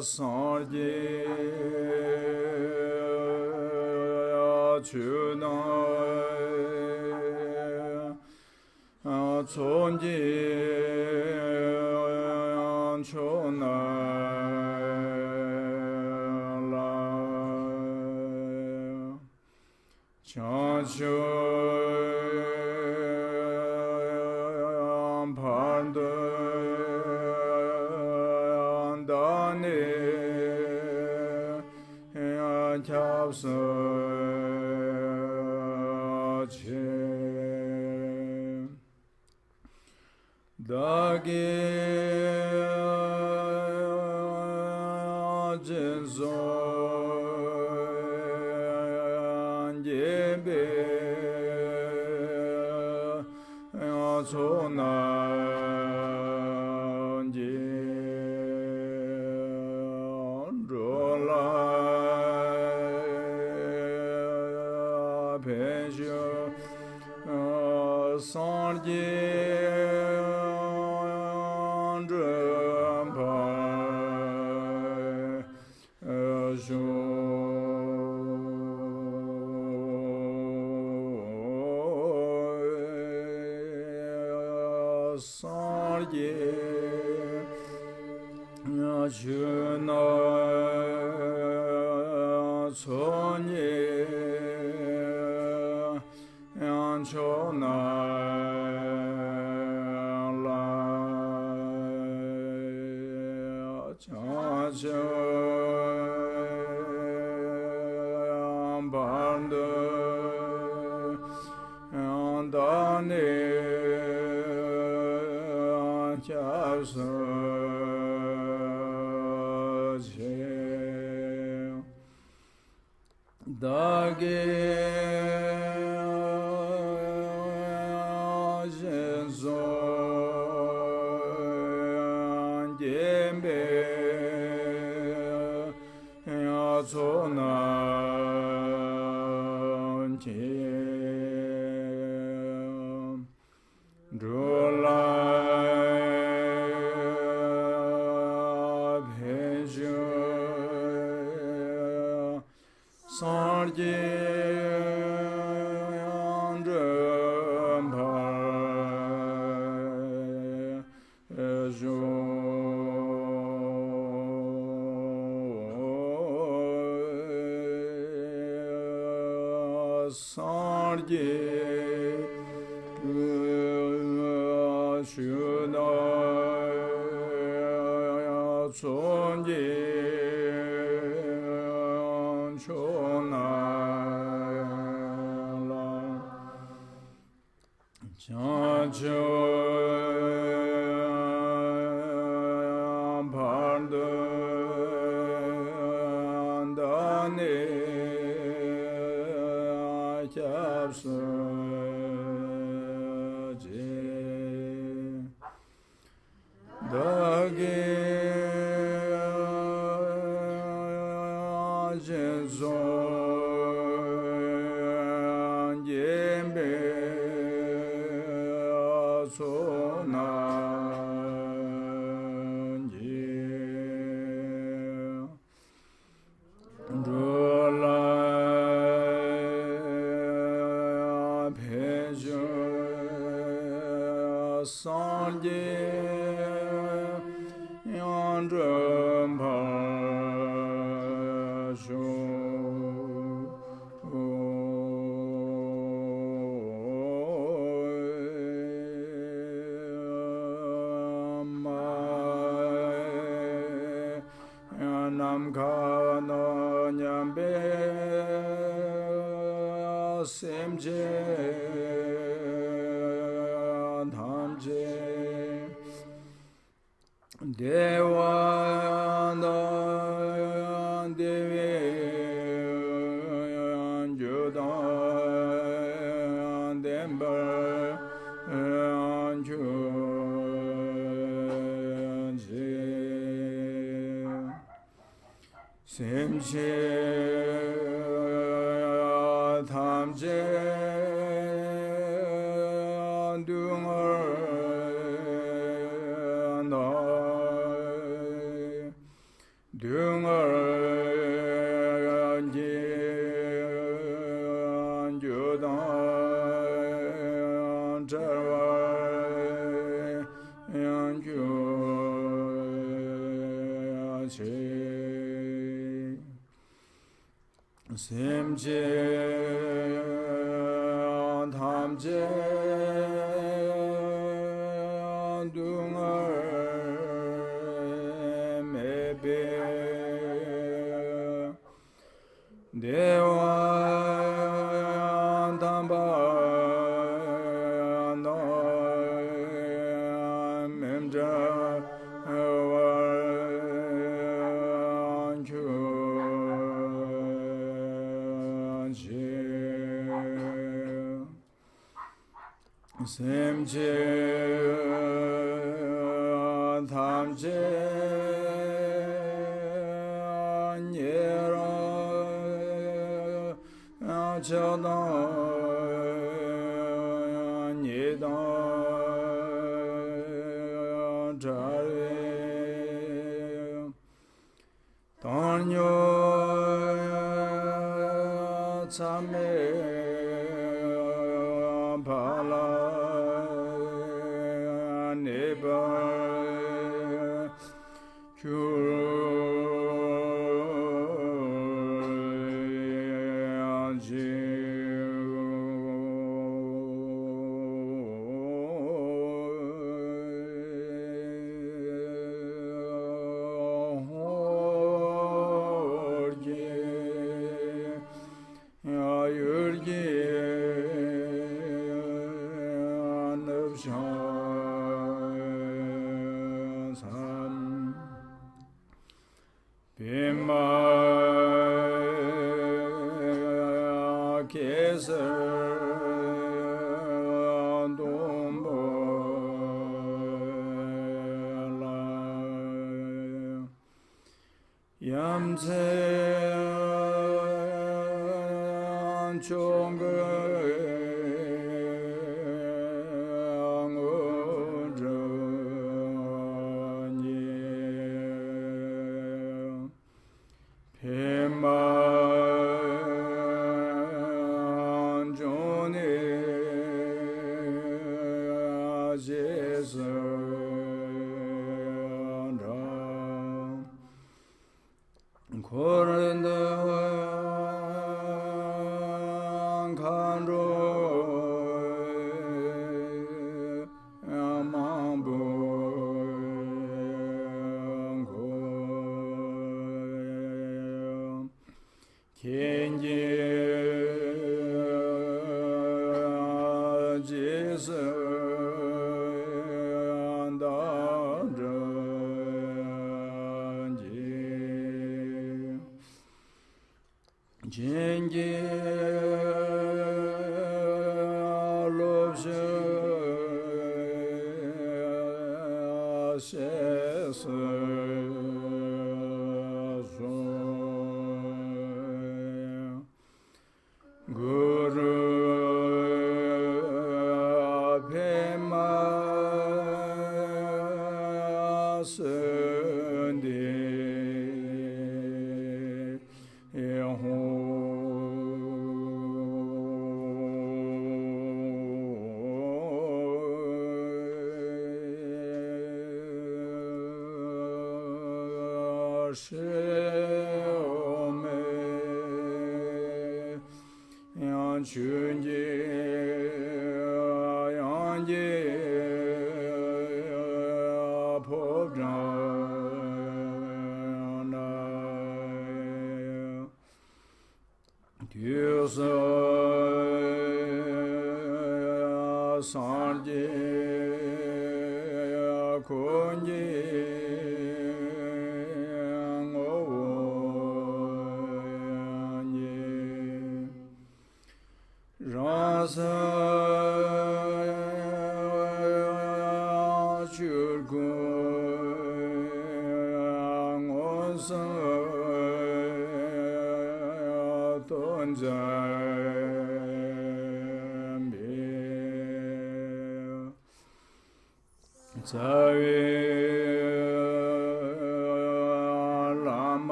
Sarje Chuna Chonje Chona La Chancho Bardo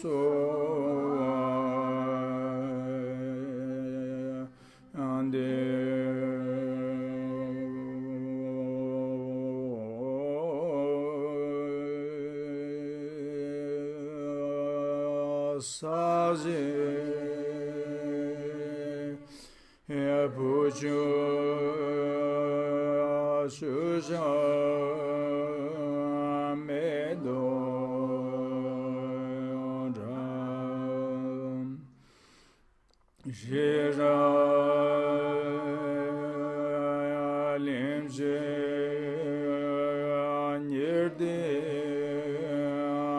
So saji puju shuja medo Jira limje nirde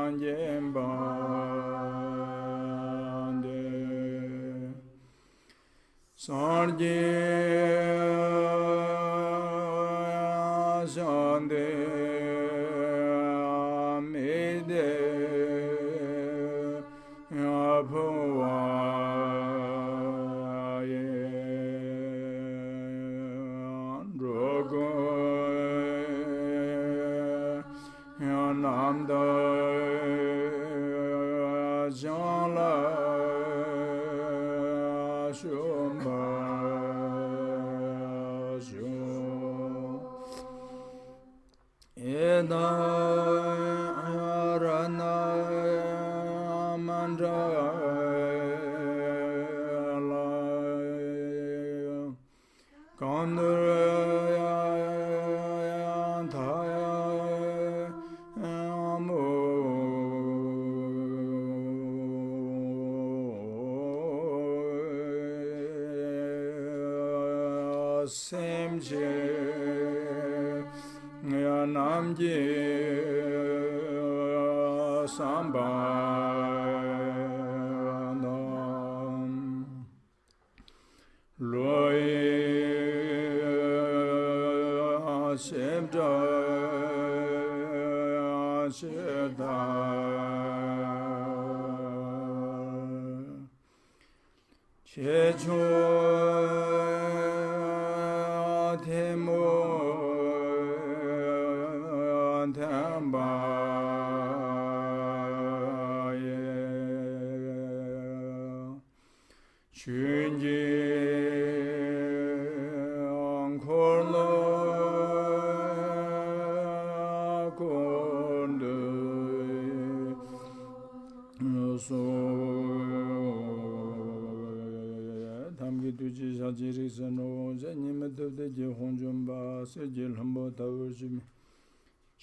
anjembande sarje jande amede abhuva Namda Jala Shumba Shum Eda Arana Mandala Kandra Semje Namje Sambandam Loi Semja Sheda Checho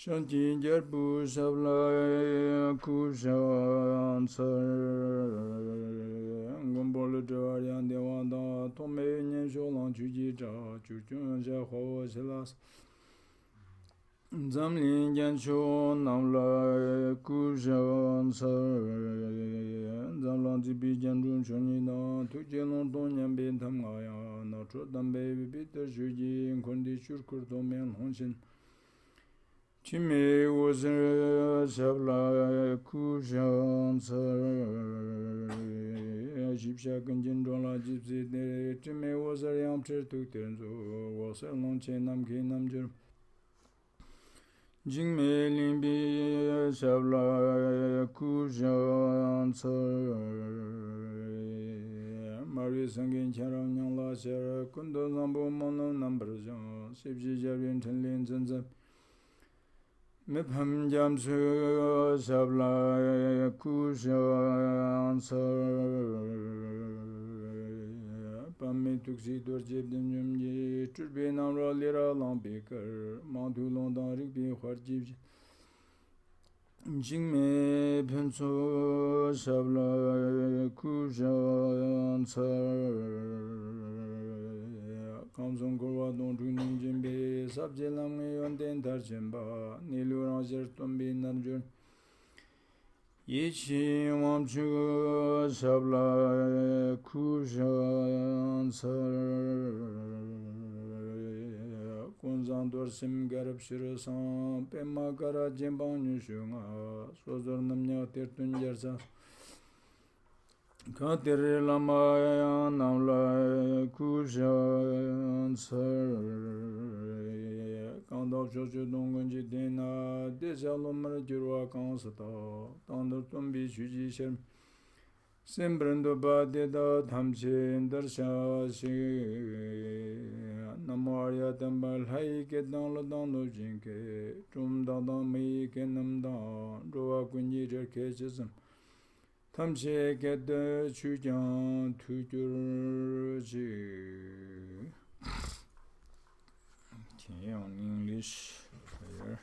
Shanti Jarbu Savla Kushan Sar Gumbol Jarian Devanda Tome Sholan Chuji Cha Chuchun Jaho Selas Zamlin Jansho Namla Kushan Sar Zamlan Zibi Janjun Shonina Tujelon Donyan Bentam Gaya Natro Dambe Peter Shuji Kondi Shurkur Domen Honshin Chime was a Savla Kushan Shipshak and Jindrola Gypsy, Chime was a Yamcher to Tenzo, was a Lonche Namki Namjer Jingme Limbi Savla Kushan Mari Sangin Charan Yangla Sara Kundo Zambo Mono Nambrajan, Sipji Javin Tenlin Zanzap. Mipham Jamsu Savla Kushan Pami Tuxi Dorjib Dimji Turbi Namra Lira Lampikar Mantu Londan Rikbi Kharjib Jingme Penso Savla Kushan Kamsong Korwa Don Tuning Jimbe Sabjelam Yonden Tarjemba Nilu Rajar Tumbi Narjur Yichi Wamchu Sabla Kushan Kunzan Dorsim Garab Shirasan Pema Kara Jimban Yushunga Sozor Namnya Tertun Jersa Katir Lama Namla Kushan Kandab Shoshu Donganji Dena Desalomar Jirwa Kansata Tandar Tumbi Shuji Sherm Simbrando Badeda Thamchin Darsha Namarya Tambal Hai Kedan Ladano Jinke Tum Dada Mai Kenam Dan Roa Kunji Jerkesism Tamche Gede Chujan Tujurji. Okay, on English here.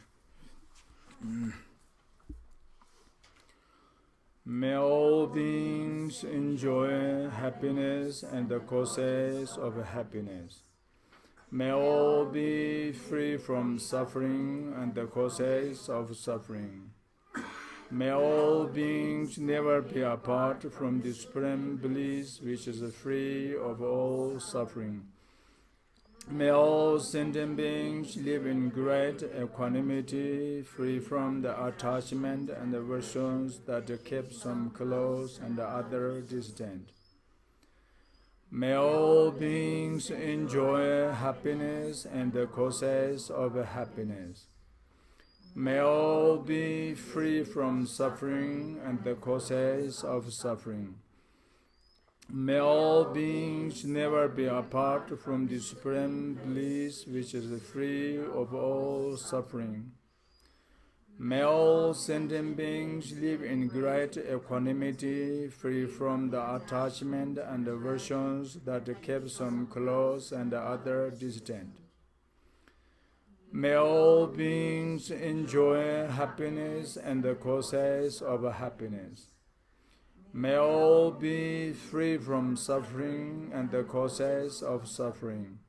May all beings enjoy happiness and the causes of happiness. May all be free from suffering and the causes of suffering. May all beings never be apart from the supreme bliss which is free of all suffering. May all sentient beings live in great equanimity, free from the attachment and aversions that keep some close and the other distant. May all beings enjoy happiness and the causes of happiness. May all be free from suffering and the causes of suffering. May all beings never be apart from the supreme bliss which is free of all suffering. May all sentient beings live in great equanimity, free from the attachment and aversions that keep some close and the other distant. May all beings enjoy happiness and the causes of happiness. May all be free from suffering and the causes of suffering.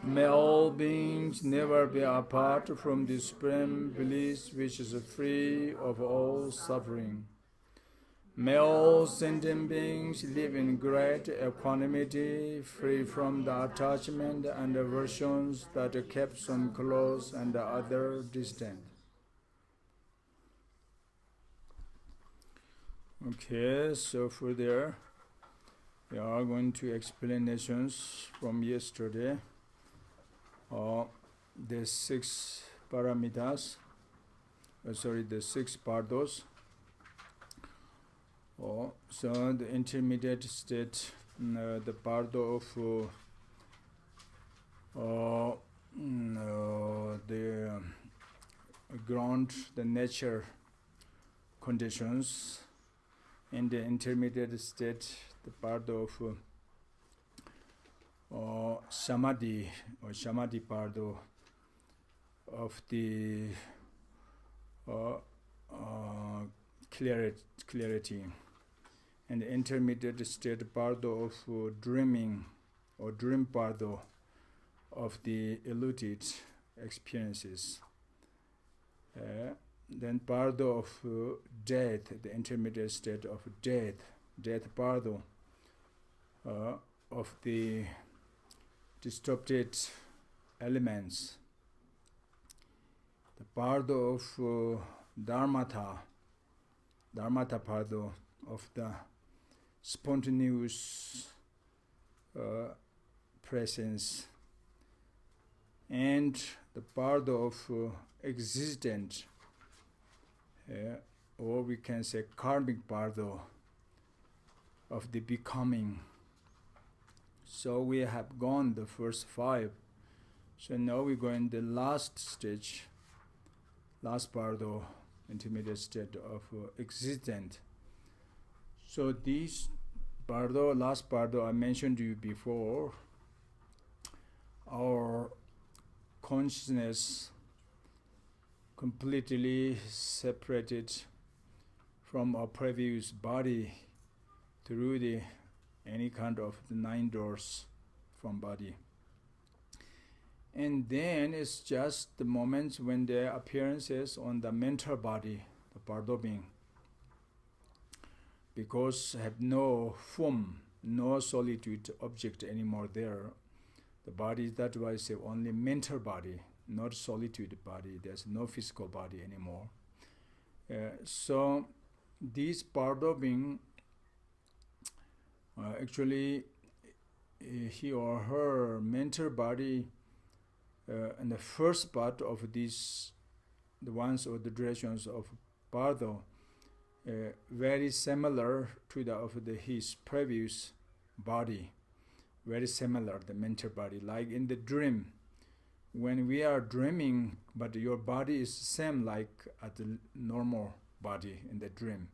May all beings never be apart from the supreme bliss which is free of all suffering. May all sentient beings live in great equanimity, free from the attachment and aversions that keep some close and the other distant. Okay, so further, we are going to explanations from yesterday. The 6 paramitas, the 6 bardos. So the intermediate state, the bardo of the ground, the nature conditions. In the intermediate state, the bardo of samadhi or samadhi bardo of the clarity, and the intermediate state bardo of dreaming or dream bardo of the eluded experiences. Then bardo of death, the intermediate state of death bardo of the distorted elements. The bardo of dharmata bardo of the spontaneous presence, and the bardo of existent, or we can say karmic bardo of the becoming. So we have gone the first 5. So now we go in the last stage, last bardo, intermediate state of existent. So these bardo, last bardo I mentioned to you before, our consciousness completely separated from our previous body through the any kind of the 9 doors from body. And then it's just the moments when there are appearances on the mental body, the bardo being, because have no form, no solitude object anymore there. The body, that's why I say only mental body, not solitude body. There's no physical body anymore. So this bardo being, actually he or her mental body and the first part of these, the ones or the durations of bardo, very similar to the of his previous body, very similar, the mental body, like in the dream. When we are dreaming, but your body is same like at the normal body in the dream.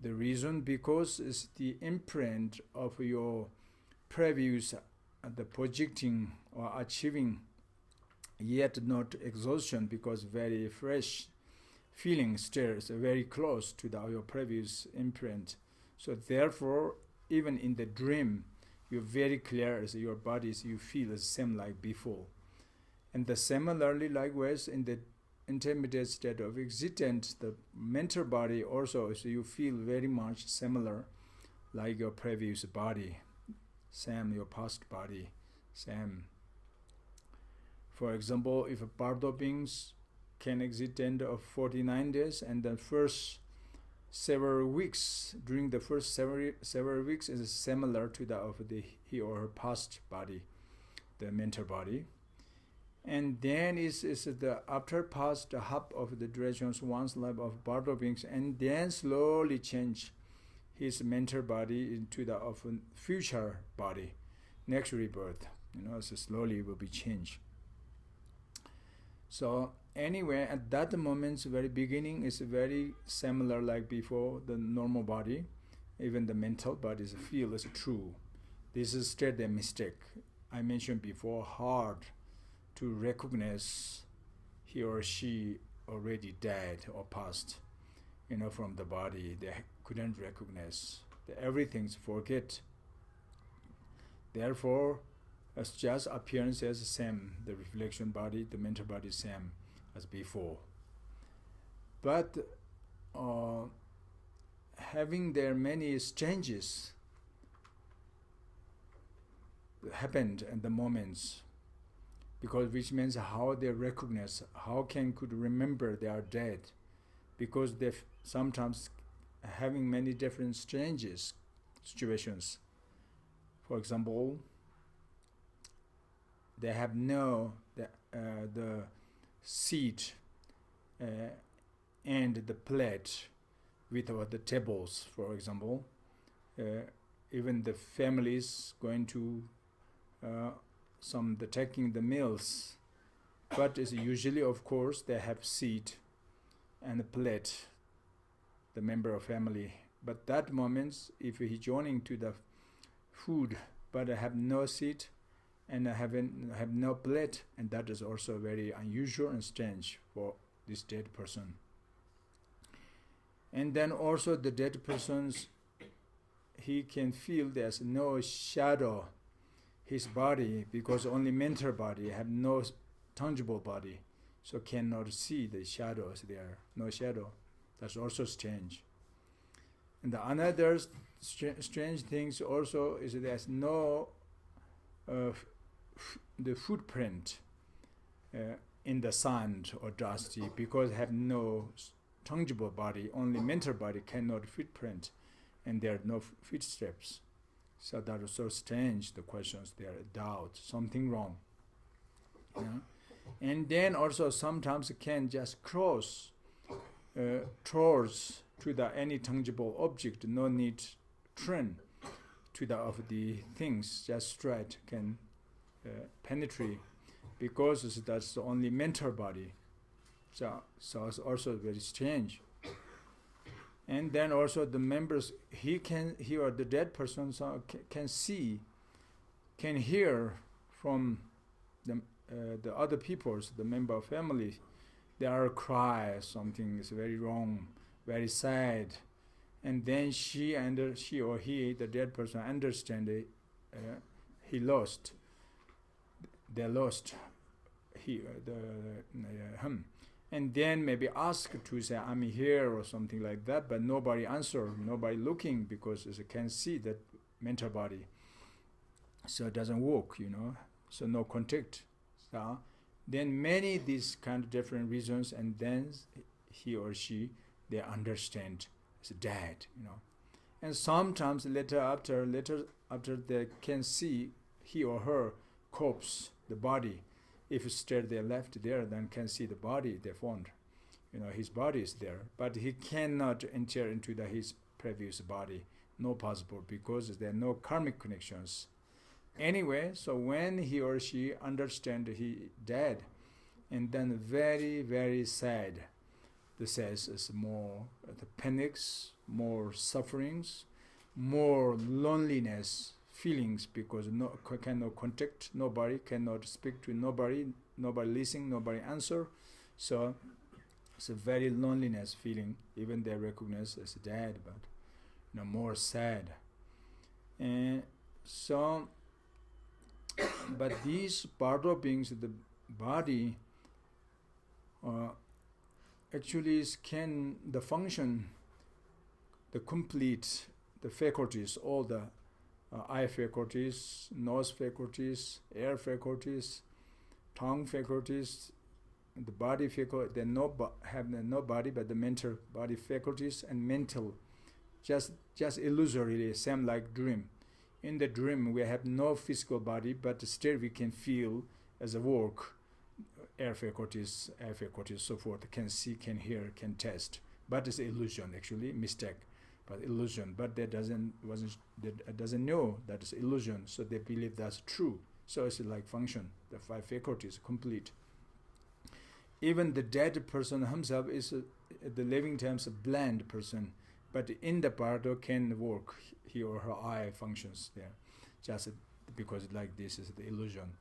The reason, because it's the imprint of your previous the projecting or achieving yet not exhaustion, because very fresh feeling stirs very close to your previous imprint. So therefore, even in the dream, you're very clear as your bodies, you feel the same like before. And the similarly, likewise, in the intermediate state of existence, the mental body also, so you feel very much similar like your previous body, same your past body, same. For example, if Bardo beings can exist of 49 days, and the first several weeks, during the first several weeks is similar to that of he or her past body, the mental body. And then is the after past half of the durations one's life of Bardo beings, and then slowly change his mental body into the of a future body, next rebirth. So slowly will be changed. So anyway, at that moment's very beginning is very similar like before the normal body, even the mental bodies feel is true. This is still the mistake. I mentioned before, hard to recognize he or she already died or passed, from the body. They couldn't recognize. Everything's forget. Therefore, as just appearance as the same, the reflection body, the mental body same as before. But having there many changes happened in the moments, because which means how they recognize, how could remember they are dead, because they sometimes having many different changes, situations. For example, they have the seat and the plate with the tables, for example. Even the families going to taking the meals, but it's usually, of course, they have seat and a plate, the member of family. But that moment, if he joining to the food, but have no seat and have no plate, and that is also very unusual and strange for this dead person. And then also the dead persons, he can feel there's no shadow his body, because only mental body have no tangible body, so cannot see the shadows there, no shadow. That's also strange. And the another strange things also is there's no the footprint in the sand or dusty, because have no tangible body, only mental body cannot footprint, and there are no footsteps. So that is so strange, the questions there, doubt, something wrong. And then also sometimes it can just cross towards to any tangible object, no need turn to of the things, just straight can penetrate, because that's the only mental body. So it's also very strange. And then also the members, he or the dead person can see, can hear from the other peoples, the member of family. They are cry, something is very wrong, very sad. And then she or he, the dead person, understand he lost. They lost him. And then maybe ask to say, I'm here or something like that, but nobody answer, nobody looking, because it can see that mental body. So it doesn't work, so no contact. So then many these kind of different reasons, and then he or she, they understand it's dead, And sometimes later after they can see he or her corpse, the body. If still they left there, then can see the body they found. His body is there, but he cannot enter into his previous body. No possible, because there are no karmic connections. Anyway, so when he or she understand he dead, and then very, very sad, the says is more the panics, more sufferings, more loneliness feelings, because cannot contact nobody, cannot speak to nobody, nobody listen, nobody answer. So it's a very loneliness feeling. Even they recognize as dead, but more sad. And so, but these Bardo beings, the body, actually can the function, the complete, the faculties, all the eye faculties, nose faculties, air faculties, tongue faculties, the body faculty. They have no body, but the mental body faculties and mental, just illusorily, same like dream. In the dream, we have no physical body, but still we can feel as a work, air faculties, so forth, can see, can hear, can taste. But it's illusion, actually, mistake, but illusion. But they doesn't know that it's illusion, so they believe that's true. So it's like function, the five faculties complete. Even the dead person himself is the living times a bland person, but in the Bardo can work, he or her eye functions there, just because like this is the illusion.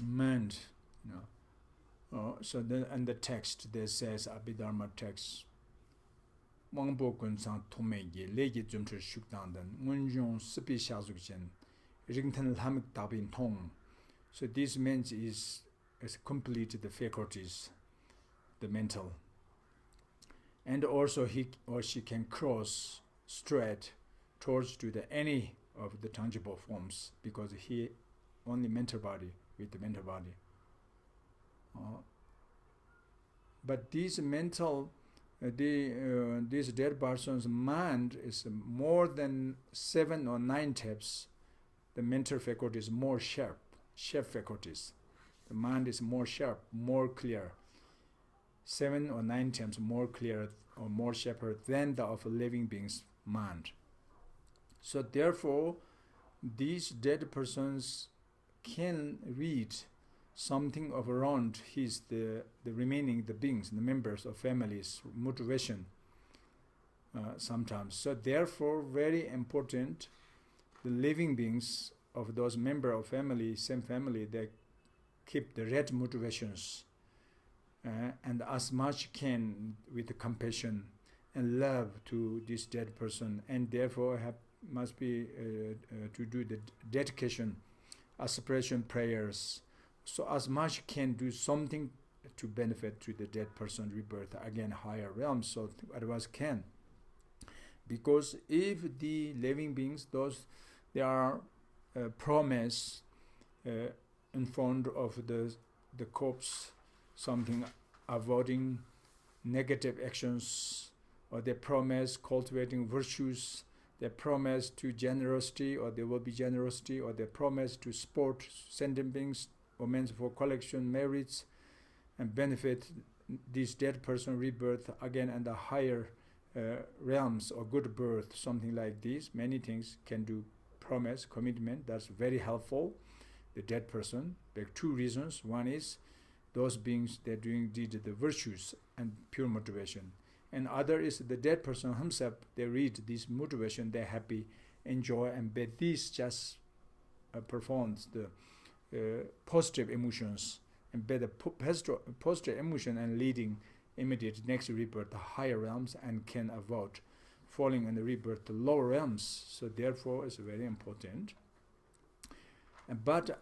Meant, so then in the text there says, Abhidharma text, Wangbo Gunsang Tomegi, Legi Chamtrul Shukdandan, Munjong Sipi Shazukchen, Ringten Lamik Tabin Tong. So this means is complete the faculties, the mental. And also he or she can cross straight towards to the any of the tangible forms, because he only mental body with the mental body. But these mental, this dead person's mind is more than 7 or 9 types. The mental faculty is more sharp faculties. The mind is more sharp, more clear. 7 or 9 times more clear or more sharper than the of a living being's mind. So therefore, these dead persons can read something of around the remaining the beings, the members of families, motivation sometimes. So therefore, very important, the living beings of those members of family, same family, they keep the red motivations and as much can with compassion and love to this dead person, and therefore must be to do the dedication, aspiration prayers. So as much can do something to benefit to the dead person rebirth again higher realms. So otherwise can, because if the living beings, those they are promise in front of the corpse, something avoiding negative actions, or they promise cultivating virtues, they promise to generosity, or there will be generosity, or they promise to support sentient beings or means for collection merits and benefit this dead person rebirth again and the higher realms or good birth, something like this. Many things can do promise, commitment, that's very helpful. The dead person, there are 2 reasons. One is those beings, they're did the virtues and pure motivation. And other is the dead person himself, they read this motivation, they're happy, enjoy, and but this just performs the positive emotions, and better positive emotion and leading immediate next rebirth to higher realms, and can avoid falling in the rebirth to lower realms. So therefore it's very important. But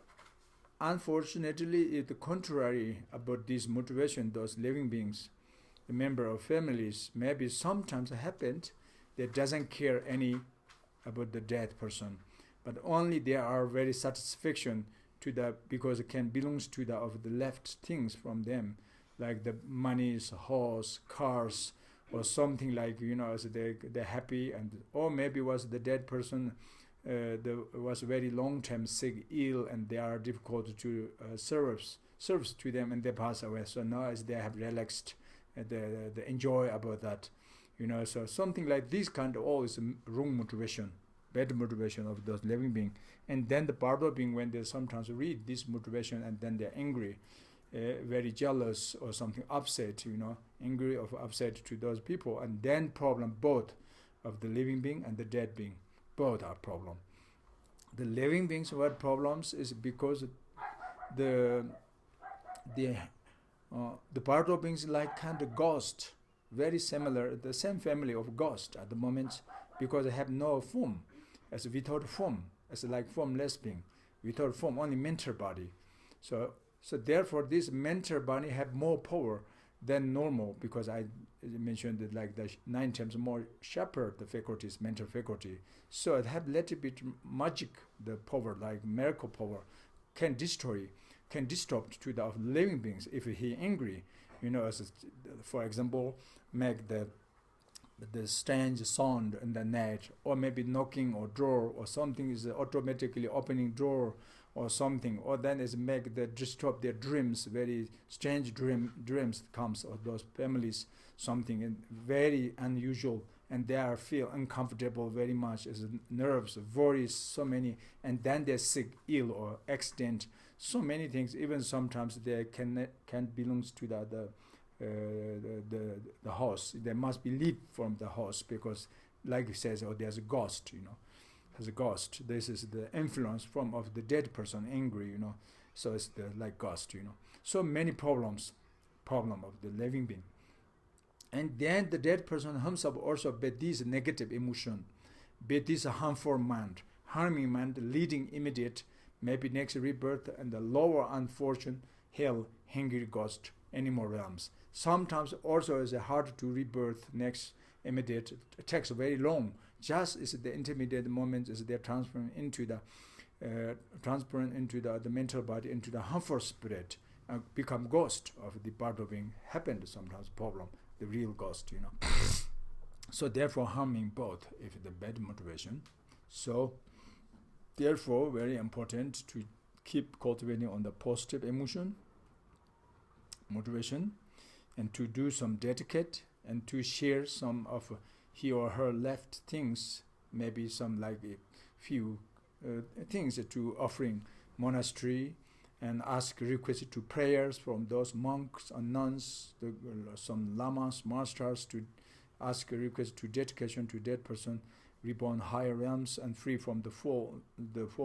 unfortunately, it's the contrary about this motivation. Those living beings, the member of families, maybe sometimes happened, they doesn't care any about the dead person, but only they are very satisfaction to the, because it can belongs to the of the left things from them, like the monies, horse, cars, or something like, as they're happy, and or maybe was the dead person was very long time sick, ill, and they are difficult to service to them, and they pass away. So now as they have relaxed, they enjoy about that, So something like this kind of all is wrong motivation, bad motivation of those living being. And then the Bardo being, when they sometimes read this motivation and then they're angry, very jealous or something, upset, angry or upset to those people, and then problem both of the living being and the dead being, both are problem. The living beings what problems is because the Bardo beings like kind of ghost, very similar, the same family of ghost at the moment, because they have no form, as without form, as like formless being, without form, only mental body. So therefore this mental body have more power than normal, because I mentioned that like the 9 times more sharper the faculties, mental faculty. So it have little bit magic, the power, like miracle power, can disturb to the living beings if he angry, as for example, make the strange sound in the night, or maybe knocking or door or something is automatically opening door or something, or then is make the disturb their dreams, very strange dreams comes of those families, something very unusual, and they are feel uncomfortable very much, as nerves, worries, so many, and then they're sick, ill or accident, so many things. Even sometimes they can belongs to the house. They must be leave from the house, because like it says, there's a ghost, has a ghost. This is the influence from of the dead person angry, so it's the like ghost, so many problem of the living being. And then the dead person himself also bear this negative emotion, bear this harmful mind, harming mind, leading immediate, maybe next rebirth, and the lower unfortunate hell, hungry ghost, animal realms. Sometimes also is hard to rebirth next immediate. It takes very long. Just is the intermediate moment is they're transferring into the mental body, into the harmful spirit, and become ghost of the Bardo being. Happened sometimes problem, the real ghost, So therefore harming both if the bad motivation. So therefore very important to keep cultivating on the positive emotion, motivation, and to do some dedicate and to share some of he or her left things, maybe some like a few things to offering monastery, and ask request to prayers from those monks and nuns, some lamas, masters, to ask a request to dedication to dead person, reborn higher realms and free from the full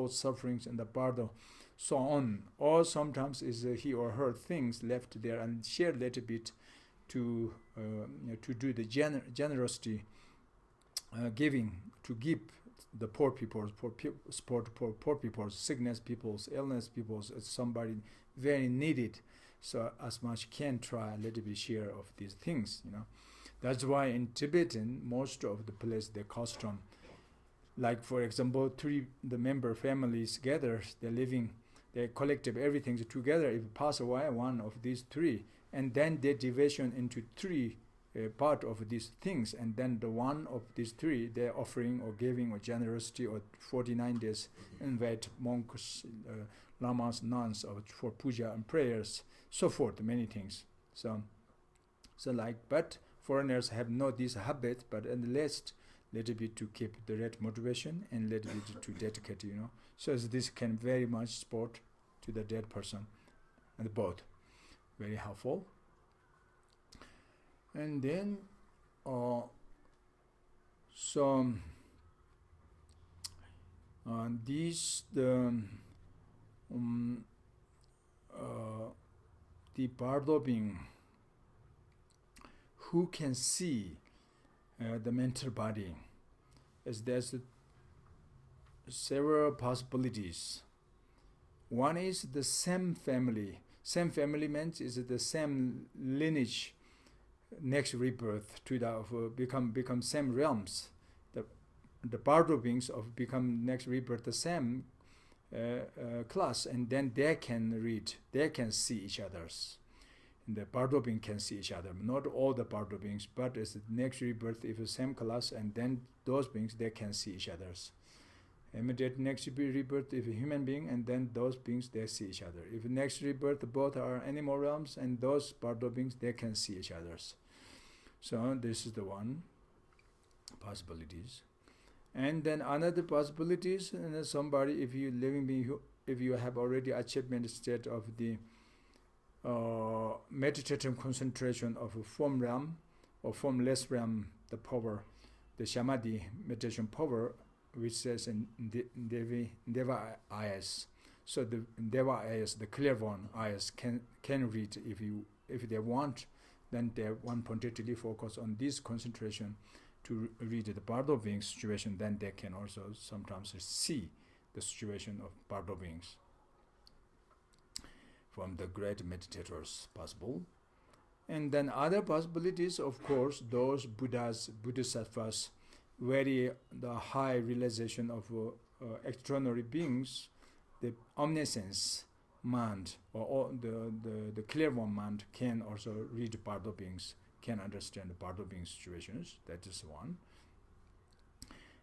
sufferings and the Bardo, so on. Or sometimes is he or her things left there and share a little bit to do the generosity, giving, to give the poor people, support poor people, sickness peoples, illness peoples, somebody very needed. So as much can try a little bit share of these things, That's why in Tibetan, most of the place they custom, like for example, 3 the member families gather, they're living, they collective everything together. If pass away one of these 3, and then they division into 3 part of these things, and then the one of these 3 they're offering or giving or generosity, or 49 days invite monks, lamas, nuns for puja and prayers, so forth, many things. So like, but foreigners have not this habit, but at least little bit to keep the right motivation and little bit to dedicate, So this can very much support to the dead person, and both very helpful. And then these the Bardo being who can see the mental body, as there's several possibilities. One is the same family. Same family means is the same lineage, next rebirth to the become same realms. The Bardo beings of become next rebirth the same class, and then they can read, they can see each other's. And the Bardo being can see each other. Not all the Bardo beings, but as the next rebirth, if the same class, and then those beings they can see each other's. Immediate next rebirth, if a human being, and then those beings they see each other. If next rebirth both are animal realms, and those Bardo beings they can see each other's. So this is the one possibilities. And then another possibilities, and somebody, if you living being, if you have already achievement state of the meditative concentration of a form realm or formless realm, the power, the Samadhi meditation power, which says in Deva ayas. So the Deva ayas, the clear one ayas, can read if they want, then they want pointedly focus on this concentration to read the Bardo beings situation, then they can also sometimes see the situation of Bardo beings from the great meditators possible. And then other possibilities, of course, those bodhisattvas, very the high realization of extraordinary beings, the omniscience mind or the clear one mind can also read Bardo beings, can understand the Bardo beings situations. That is one.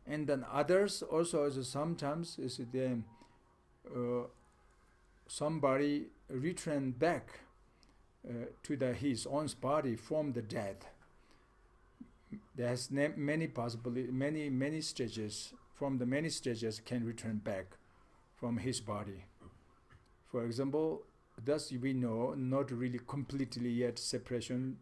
And then others also is sometimes is the somebody return back to his own body from the death. There's many possibilities, many stages. From the many stages can return back from his body. For example, thus we know not really completely yet separation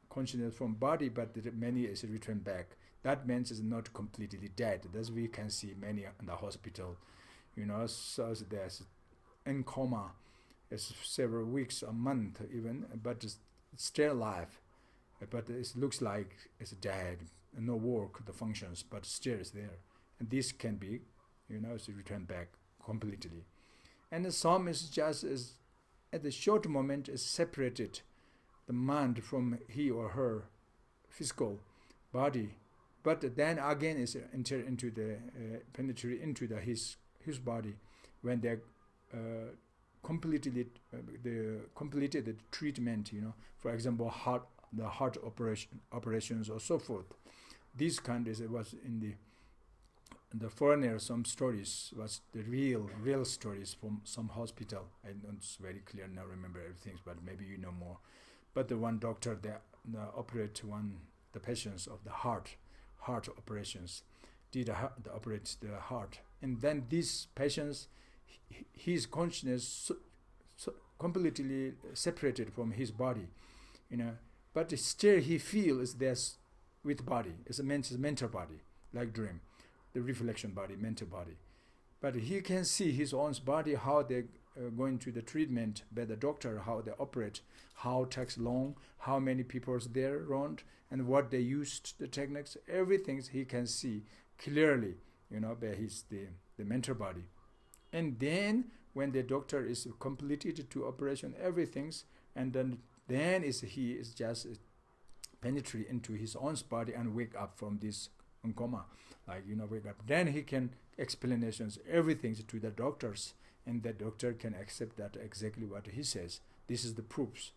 consciousness from body, but many is return back. That means it's not completely dead. Thus we can see many in the hospital, so there's in coma, it's several weeks, a month even, but it's still alive. But it looks like it's dead, no work, the functions, but still is there. And this can be, it's returned back completely. And some is just at the short moment is separated, the mind from he or her physical body, but then again is enter into the penetrate into his body when they completed the treatment. For example, the heart operations or so forth. This kind was in the foreigner. Some stories was the real stories from some hospital. I don't very clear now remember everything, but maybe you know more. But the one doctor they operate the patients of the heart operations, did operate the heart, and then these patients, his consciousness so completely separated from his body, but still he feels there's with body. It's a mental body, like dream, the reflection body, mental body. But he can see his own body, how they going to the treatment by the doctor, how they operate, how it takes long, how many people is there around, and what they used, the techniques, everything he can see clearly, by his the mental body. And then when the doctor is completed to operation everything's, and then he is just penetrate into his own body and wake up from this coma, wake up. Then he can explanations everything to the doctors, and the doctor can accept that exactly what he says. This is the proofs.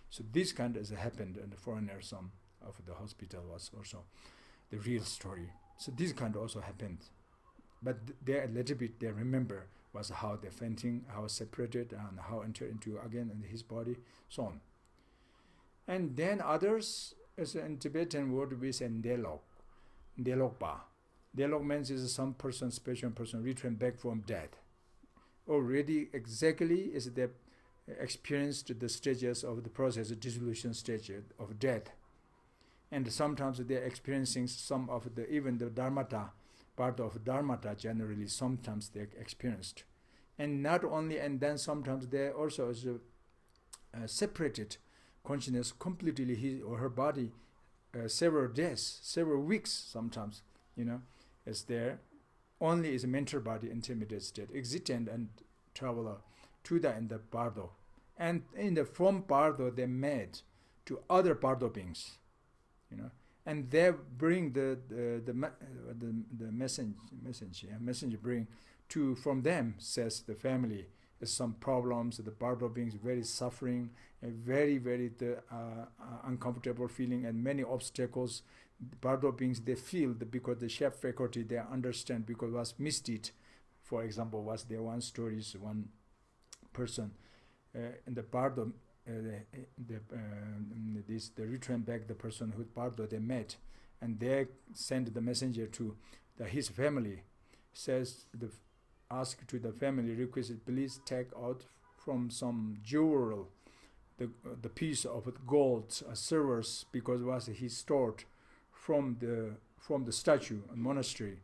So this kind has happened in the foreigner some of the hospital was also the real story. So this kind also happened, but they a little bit they remember was how they fainting, how separated, and how enter into again in his body, so on. And then others, as in Tibetan word we say delok, delokpa. Delok means is some person, special person return back from death. Already exactly is they experienced the stages of the process, the dissolution stage of death. And sometimes they're experiencing some of even the dharmata, part of dharmata generally, sometimes they're experienced. And not only, and then sometimes they also is separated consciousness completely, his or her body, several days, several weeks sometimes, is there. Only is a mental body intermediate state, existent and traveler to in the Bardo. And from Bardo they met to other Bardo beings, and they bring the messenger bring to from them, says the family, is some problems, the Bardo beings very suffering, a very uncomfortable feeling, and many obstacles. Bardo beings they feel because the chef faculty they understand because was missed it. For example, was there one story is one person in the Bardo the return back the person who Bardo they met, and they send the messenger to his family, says ask to the family, requested please take out from some jewel the piece of gold silvers because was he stored from the statue and monastery,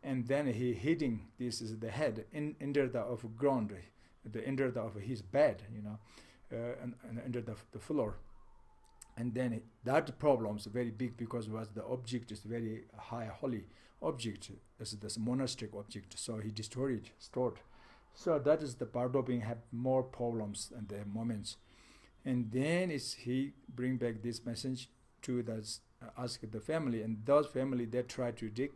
and then he hitting this is the head under the of ground, the under the of his bed, and under the floor, and then that problem is very big because was the object is very high holy object as this monastic object, so he destroyed stored. So that is the Bardo being have more problems and the moments, and then is he bring back this message to the ask the family, and those family they try to dig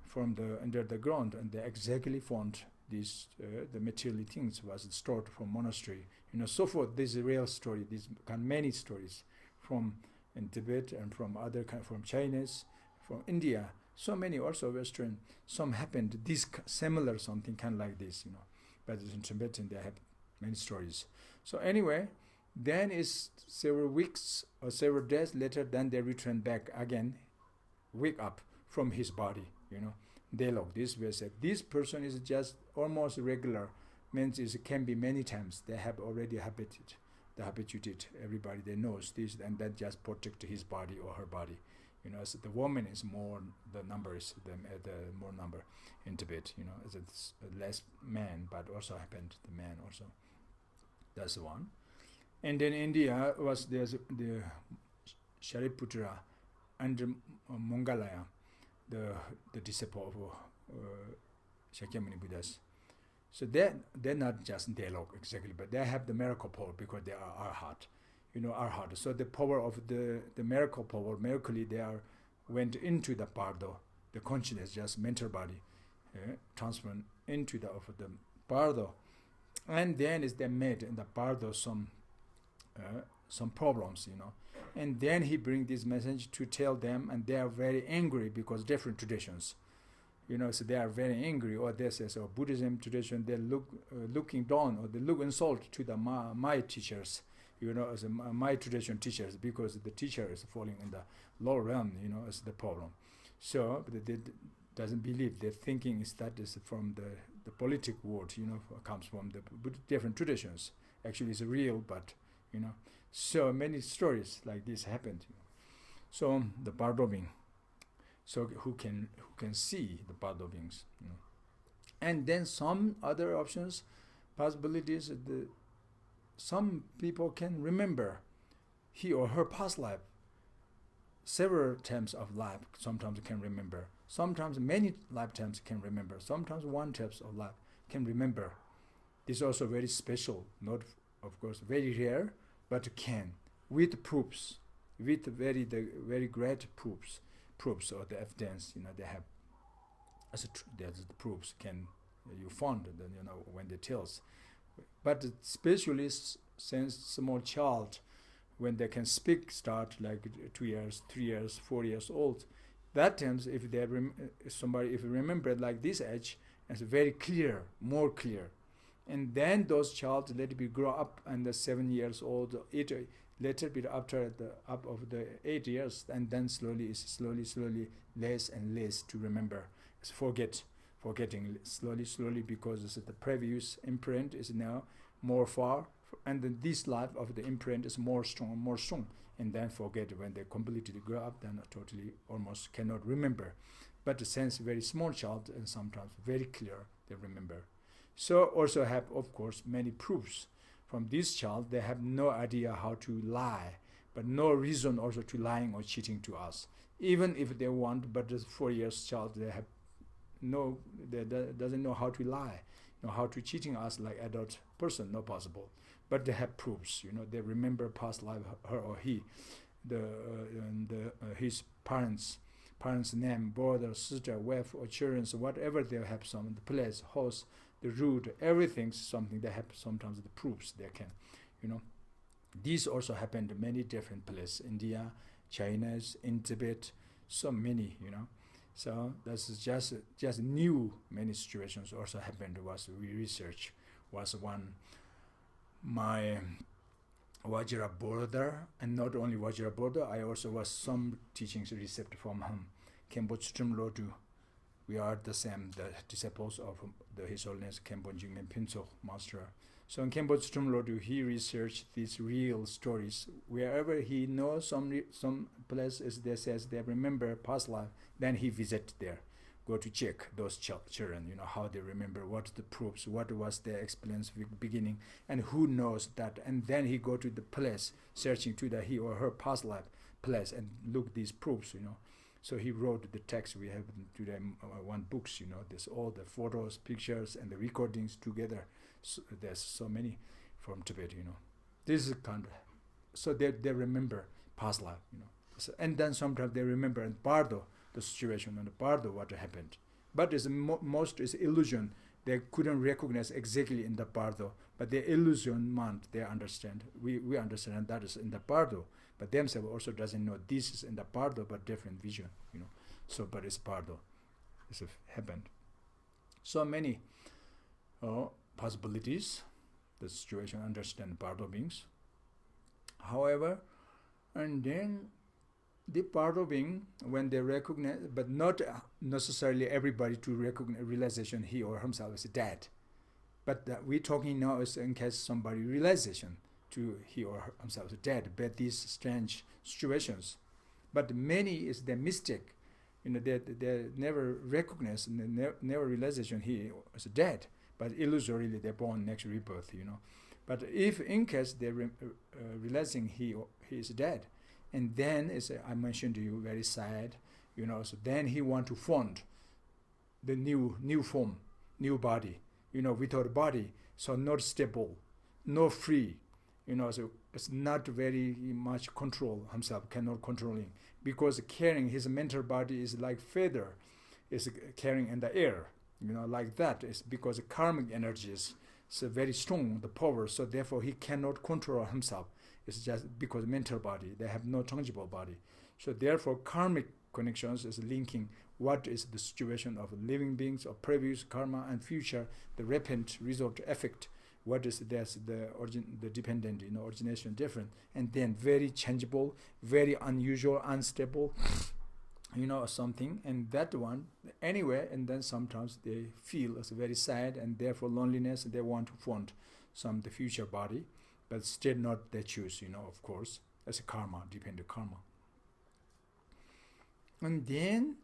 from the under the ground, and they exactly found these the material things was stored from monastery, so forth. This is a real story. These kind of many stories from in Tibet and from other kind from Chinese, from India, so many also Western. Some happened this similar something kind of like this, but in Tibetan they have many stories. So anyway, then is several weeks or several days later, then they return back again, wake up from his body, dialogue. This way said, this person is just almost regular, means it can be many times. They have already habituated, everybody they knows this, and that just protect his body or her body. So the woman is more, the number is the more number in Tibet, it's less man, but also happened the man also. That's one. And then India was there's the Shariputra and Mongalaya, the disciple of Shakyamuni Buddhas. So they're not just dialogue exactly, but they have the miracle power because they are arhat, arhat. So the power of the miracle power, miraculously they went into the Bardo, the consciousness, just mental body, transferred into the Bardo, and then is they made in the Bardo some problems, and then he bring this message to tell them, and they are very angry because different traditions, so they are very angry, or they say, so Buddhism tradition, they looking down, or they look insult to the my teachers, as my tradition teachers, because the teacher is falling in the lower realm, is the problem. So they doesn't believe, their thinking is that is from the politic world, comes from the different traditions. Actually it's real, but so many stories like this happened. So the Bardo being, so who can see the Bardo beings, and then some other options, possibilities. Some people can remember he or her past life, several times of life. Sometimes can remember. Sometimes many lifetimes can remember. Sometimes one types of life can remember. This is also very special, not of course very rare, but can with proofs, with very great proofs or the evidence, they have as there's the proofs can you found then when they tells, but especially since small child, when they can speak start like 2 years, 3 years, 4 years old, that times if they somebody if you remember like this age, it's very clear, more clear. And then those child let it be grow up and the 7 years old, 8 later bit after the up of the 8 years, and then slowly less and less to remember. It's forgetting slowly because the previous imprint is now more far, and then this life of the imprint is more strong, and then forget when they completely grow up, then totally almost cannot remember. But the sense very small child and sometimes very clear they remember. So also have of course many proofs from this child. They have no idea how to lie, but no reason also to lying or cheating to us, even if they want. But this 4 years child, they have doesn't know how to lie, how to cheating us like adult person, not possible. But they have proofs, they remember past life, her or he, his parents name, brother, sister, wife, or children, so whatever they have, some the place, house, the root, everything, something they have sometimes the proofs they can, These also happened in many different places, India, China, in Tibet, so many, So this is just new. Many situations also happened. Was we research was one. My Vajra brother, and not only Vajra brother, I also was some teachings received from him. Chamtrul Lodu. We are the same, the disciples of His Holiness Khenpo Jigme Pinso Master. So in Khenpo's Tumlodu, he researched these real stories. Wherever he knows some place is there says they remember past life, then he visit there, go to check those children, how they remember, what the proofs, what was their experience beginning, and who knows that. And then he go to the place, searching to the he or her past life place and look these proofs, So he wrote the text. We have today one books, there's all the photos, pictures, and the recordings together. So there's so many from Tibet, This is kind of, so they remember past life, So, and then sometimes they remember in Bardo, the situation on the Bardo, what happened. But it's most is illusion. They couldn't recognize exactly in the Bardo, but the illusion mind, they understand. We understand that is in the Bardo, but themselves also doesn't know this is in the Bardo, but different vision, So, but it's Bardo. It's happened. So many possibilities. The situation understand Bardo beings. However, and then the Bardo being, when they recognize, but not necessarily everybody to recognize realization he or himself is dead. But we're talking now is in case somebody realization to he or himself is dead, but these strange situations. But many is the mistake, they never recognize and they never realization he is dead, but illusorily they're born next rebirth, But if in case they're realizing he is dead, and then I mentioned to you, very sad, So then he want to fund the new form, new body, without body, so not stable, not free, So it's not very much control himself, cannot controlling, because carrying his mental body is like feather, is carrying in the air, like that. It's because karmic energies is very strong, the power, so therefore he cannot control himself. It's just because mental body, they have no tangible body. So therefore karmic connections is linking what is the situation of living beings or previous karma and future, the repentant result effect, what is there's the dependent, origination different, and then very changeable, very unusual, unstable, something, and that one anyway, and then sometimes they feel as very sad and therefore loneliness, and they want to fund the future body, but still not they choose, of course, as a karma, dependent karma. And then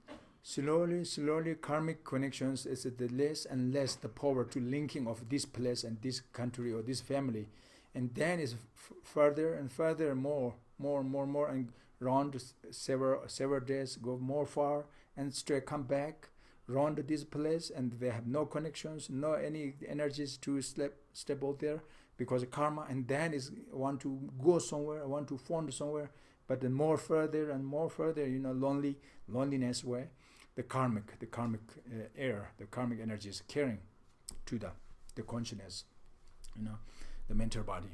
slowly karmic connections is the less and less the power to linking of this place and this country or this family, and then is further and further, more, and round several days, go more far, and straight come back round this place, and they have no connections, no any energies to step out there, because of karma, and then is want to go somewhere, want to fund somewhere, but then more further and more further, loneliness way, the karmic air, the karmic energy is carrying to the consciousness, the mental body.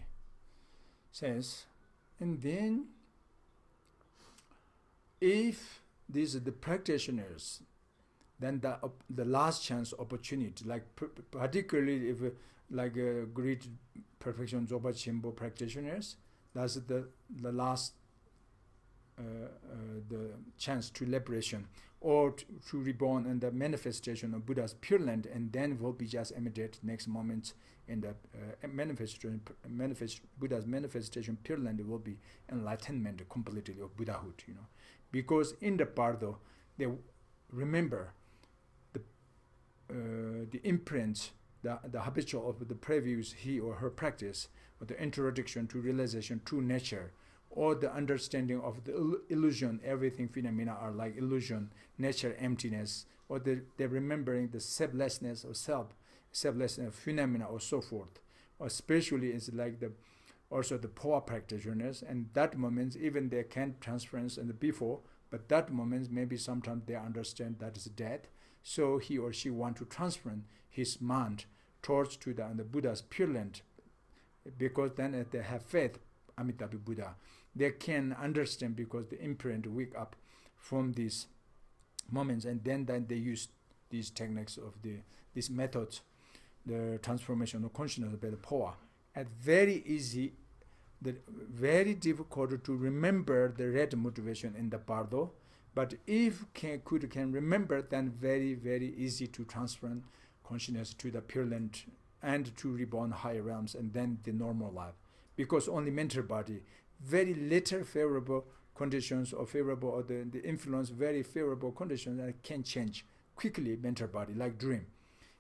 Says, and then if these are the practitioners, then the last chance opportunity, like particularly if like great perfection Zoba Chimbo practitioners, that's the last the chance to liberation or to reborn and the manifestation of Buddha's Pure Land, and then will be just immediate next moment in the Buddha's manifestation Pure Land will be enlightenment completely of Buddhahood, because in the Bardo they remember the imprint, the habitual of the previous he or her practice, or the introduction to realization, true nature, or the understanding of the illusion, everything phenomena are like illusion, nature, emptiness, or they're remembering the selflessness of selflessness of phenomena, or so forth. Or especially it's like also the poor practitioners, and that moment even they can't transference in the before, but that moment maybe sometimes they understand that is dead, so he or she want to transfer his mind towards to the Buddha's Pure Land, because then they have faith, Amitabha Buddha, they can understand, because the imprint wake up from these moments, and then they use these techniques of these methods, the transformation of consciousness by the power, and very easy, very difficult to remember the red motivation in the Bardo, but if can remember, then very easy to transfer consciousness to the Pure Land and to reborn higher realms and then the normal life. Because only mental body, very little favorable conditions or favorable, or the influence, very favorable conditions that can change quickly mental body, like dream.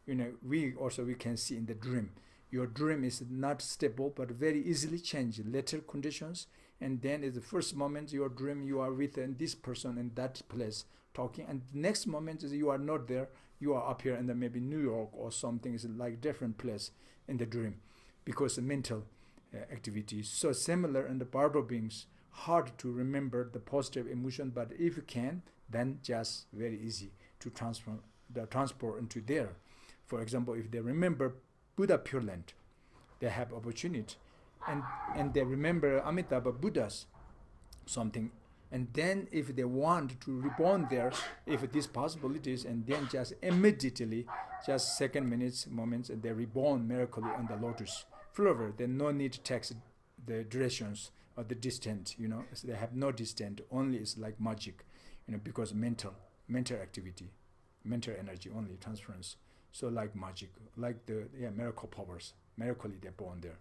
We can see in the dream. Your dream is not stable, but very easily change little conditions. And then in the first moment, your dream, you are with this person in that place talking. And the next moment is you are not there. You are up here in maybe New York or something is like different place in the dream, because the mental activity is so similar in the Bardo beings. Hard to remember the positive emotion, but if you can, then just very easy to transport into there. For example, if they remember Buddha Pure Land, they have opportunity, and they remember Amitabha Buddhas, something, and then if they want to reborn there, if these possibilities, and then just immediately, just second minutes, moments, and they reborn miraculously on the lotus flower. Then no need to text the directions or the distance, so they have no distance, only it's like magic, because mental activity, mental energy, only transference. So like magic, like the miracle powers, miraculously they're born there.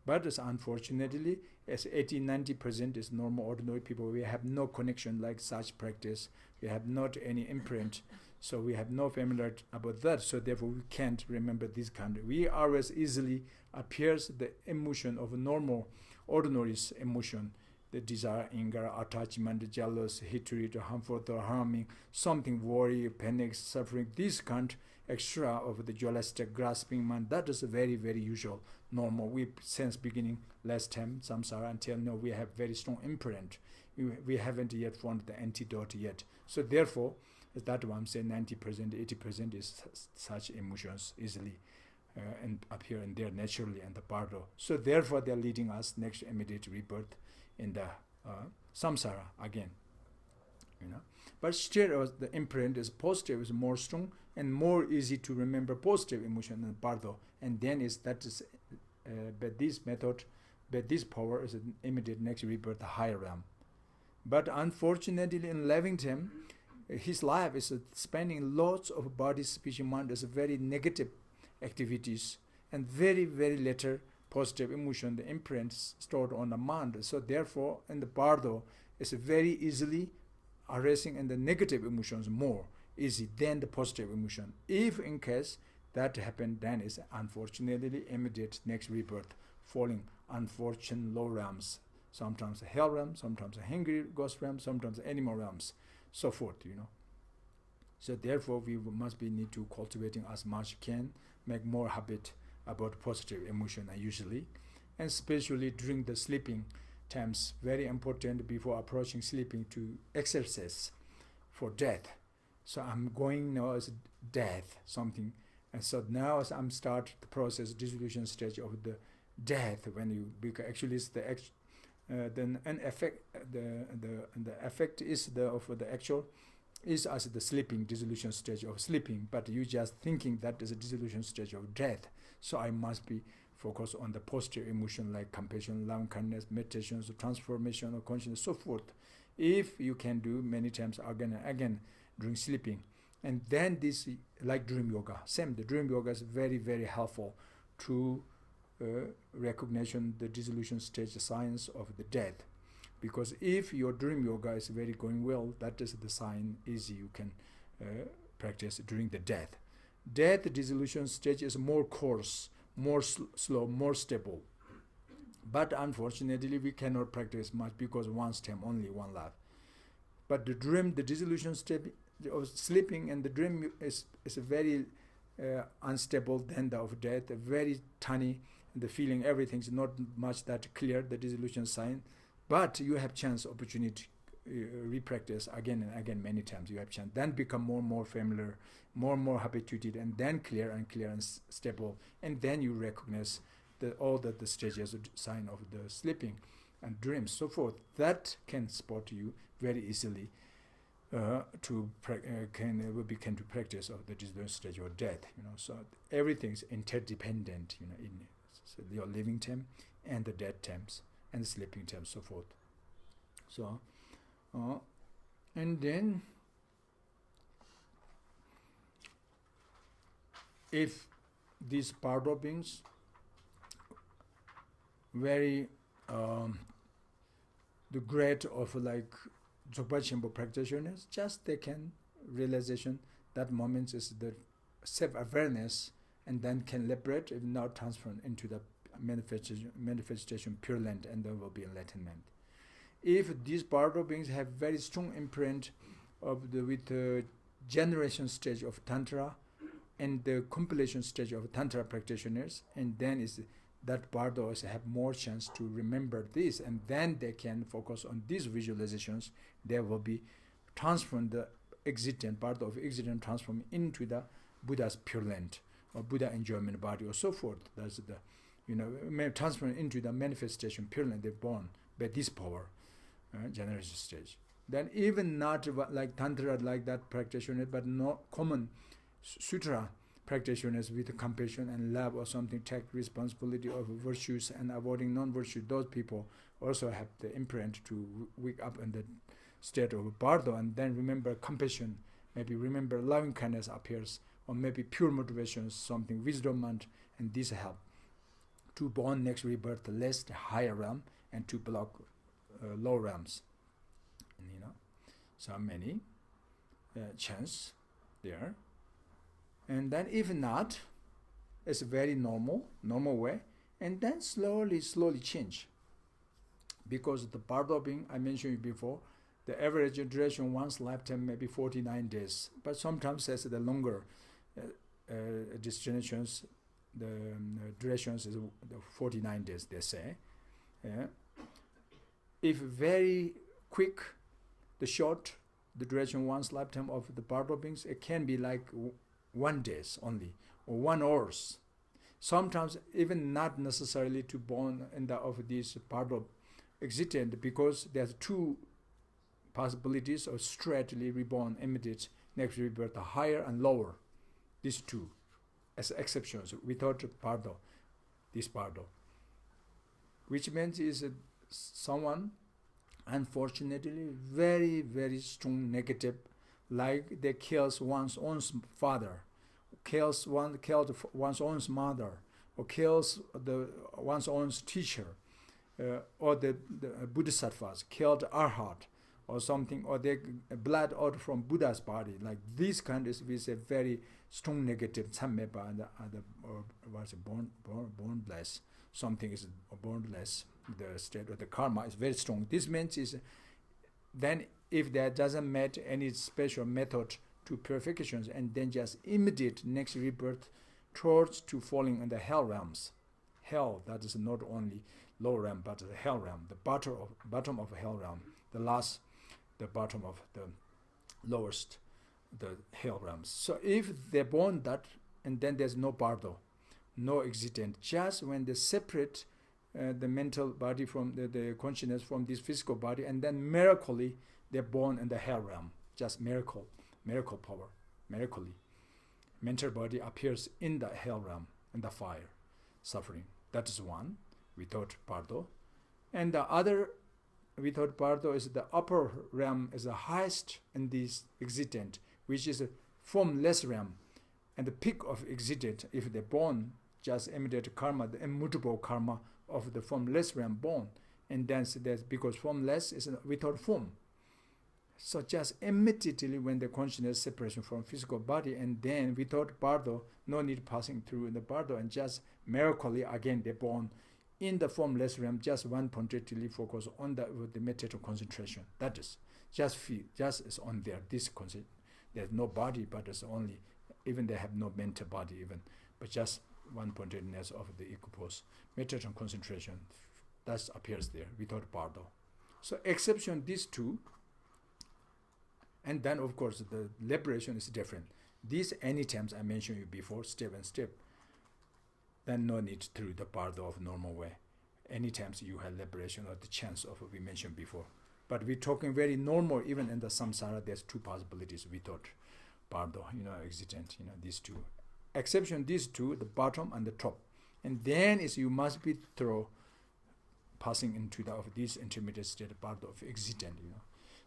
But unfortunately, as 80-90% is normal, ordinary people, we have no connection like such practice. We have not any imprint, so we have no familiarity about that. So therefore, we can't remember this kind. We always easily appears the emotion of normal, ordinary emotion, the desire, anger, attachment, jealous, hatred, harmful, or harming, something, worry, panic, suffering. This kind extra of the dualistic grasping mind, that is very, very usual, normal. We since beginning last time samsara until now we have very strong imprint. We haven't yet found the antidote yet. So therefore, that's why I'm saying 90%, 80% is such emotions easily and appear in there naturally and the Bardo. So therefore, they're leading us next immediate rebirth in the samsara again. But still, the imprint is positive, is more strong and more easy to remember positive emotion than Bardo. And then but this method, but this power is an immediate next rebirth, the higher realm. But unfortunately, in Levington, his life is spending lots of body, speech, and mind as very negative activities and very, very little positive emotion, the imprints stored on the mind. So therefore, in the Bardo, it's very easily arising in the negative emotions more easy than the positive emotion. If in case that happened, then it's unfortunately immediate next rebirth, falling unfortunate low realms, sometimes a hell realm, sometimes a hungry ghost realm, sometimes animal realms, so forth, So therefore, we must need to cultivating as much can, make more habit about positive emotion usually, and especially during the sleeping times, very important before approaching sleeping to exercise for death. So I'm going now as death, something. And so now as I'm start the process, dissolution stage of the death, when you, because actually it's the effect is of the actual is as the sleeping dissolution stage of sleeping, but you just thinking that is a dissolution stage of death. So I must be focused on the positive emotion like compassion, love, kindness, meditation, transformation of consciousness, so forth. If you can do many times again and again during sleeping. And then this, like dream yoga, same, the dream yoga is very, very helpful to recognition the dissolution stage signs of the death. Because if your dream yoga is very going well, that is the sign easy you can practice during the death. Death dissolution stage is more coarse, more slow, more stable. But unfortunately, we cannot practice much because one stem, only one life. But the dream, the dissolution stage of sleeping and the dream is very unstable than the of death, very tiny, the feeling, everything's not much that clear, the dissolution sign. But you have chance, opportunity, repractice again and again many times. You have chance. Then become more and more familiar, more and more habituated, and then clear and stable. And then you recognize all the stages of sign of the sleeping and dreams, so forth. That can spot you very easily can to practice of the dissolution stage or death. So everything's interdependent. In so your living time and the dead times and the sleeping times, so forth. So, and then if these Bardo beings, very the grade of like Dzogpa Chenpo practitioners, just they can realization that moment is the self-awareness, and then can liberate, if not transform into the manifestation pure land, and there will be enlightenment. If these Bardo beings have very strong imprint of with the generation stage of Tantra and the compilation stage of Tantra practitioners, and then is that Bardos have more chance to remember this, and then they can focus on these visualizations. There will be transform the existent Bardo of existent transform into the Buddha's pure land or Buddha enjoyment body or so forth. That's the transform into the manifestation pure land. They're born by this power, generation stage. Then even not like Tantra like that practitioner, but not common sutra practitioners with compassion and love or something, take responsibility of virtues and avoiding non-virtue, those people also have the imprint to wake up in the state of Bardo, and then remember compassion, maybe remember loving kindness appears, or maybe pure motivations, something wisdom, and this help to born next rebirth less the higher realm and to block low realms. And, so many chance there. And then if not, it's a very normal way, and then slowly change. Because the Bardo being, I mentioned before, the average duration one's lifetime may be 49 days, but sometimes as the longer destinations, the durations is 49 days, they say. If very quick, the short, the duration one's lifetime of the Bardo beings, it can be like 1 day only, or 1 hours. Sometimes even not necessarily to born in the of this Bardo existent, because there's 2 possibilities of straightly reborn immediate next rebirth, higher and lower. These 2 as exceptions without Bardo, this Bardo. Which means is someone unfortunately very strong negative, like they kills one's own father, killed one's own mother, or kills one's own teacher, or the Bodhisattvas killed Arhat or something, or they blood out from Buddha's body. Like this kind is with a very strong negative Tsammeba and or what's bornless. Something is bornless. The state of the karma is very strong. This means is then if there doesn't met any special method to purifications, and then just immediate next rebirth towards to falling in the hell realms. Hell, that is not only low realm, but the hell realm, the bottom of hell realm, the bottom of the lowest, the hell realms. So if they're born that, and then there's no Bardo, no existent, just when they separate the mental body from the consciousness from this physical body, and then miraculously they're born in the hell realm. Just miracle power, miraculously. Mental body appears in the hell realm, in the fire, suffering. That is one, without Bardo. And the other, without Bardo, is the upper realm, is the highest in this existent, which is a formless realm. And the peak of existent, if they're born, just immediate karma, the immutable karma of the formless realm born. And then that's because formless is without form. So just immediately when the consciousness separation from physical body, and then without Bardo, no need passing through the Bardo, and just miraculously again they're born in the formless realm, just one pointedly focus on the meditative concentration. That is just feel, just is on there. This concept, there's no body, but it's only, even they have no mental body even, but just one pointedness of the equipoise, meditative concentration, that appears there without Bardo. So exception these 2. And then, of course, the liberation is different. These any times I mentioned you before, step and step, then no need through the Bardo of normal way. Any times you have liberation or the chance of what we mentioned before. But we're talking very normal, even in the samsara, there's 2 possibilities without Bardo, existent, these 2. Exception, these 2, the bottom and the top. And then is you must be through passing into the of this intermediate state, Bardo of existent,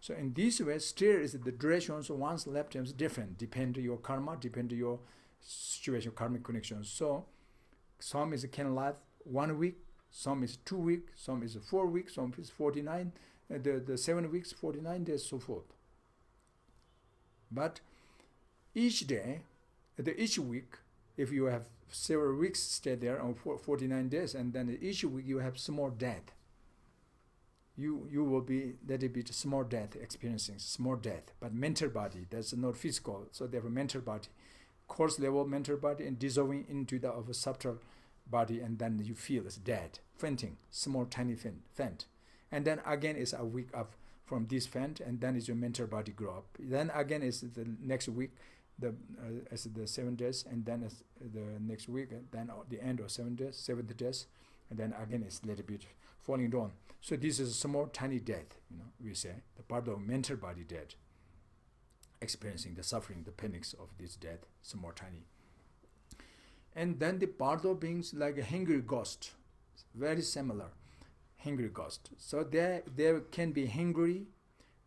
So in this way, still is the durations of one's lifetime is different, depend on your karma, depend on your situation, karmic connections. So some is can last 1 week, some is 2 weeks, some is 4 weeks, some is 49, the 7 weeks, 49 days, so forth. But each day, each week, if you have several weeks stay there on 49 days, and then each week you have small death. You will be little bit small death, experiencing small death, but mental body, that's not physical, so therefore mental body, coarse level mental body, and dissolving into the of a subtle body, and then you feel it's dead, fainting, small tiny faint. And then again is a week of from this faint, and then is your mental body grow up. Then again is the next week, as the 7 days, and then as the next week, and then the end of 7 days, 7th days, and then again it's a little bit falling down. So this is a small tiny death, we say, the part of mental body death, experiencing the suffering, the panics of this death, small tiny. And then the Bardo beings like a hungry ghost, very similar, hungry ghost. So they can be hungry,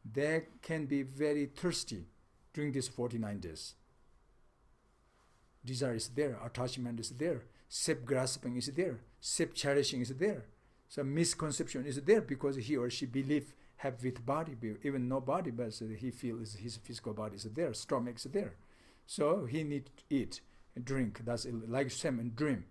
they can be very thirsty during these 49 days. Desire is there, attachment is there, self-grasping is there, self-cherishing is there. So misconception is there because he or she have with body, even no body, but he feels his physical body is there, stomach is there. So he need to eat, drink. That's like same in dream.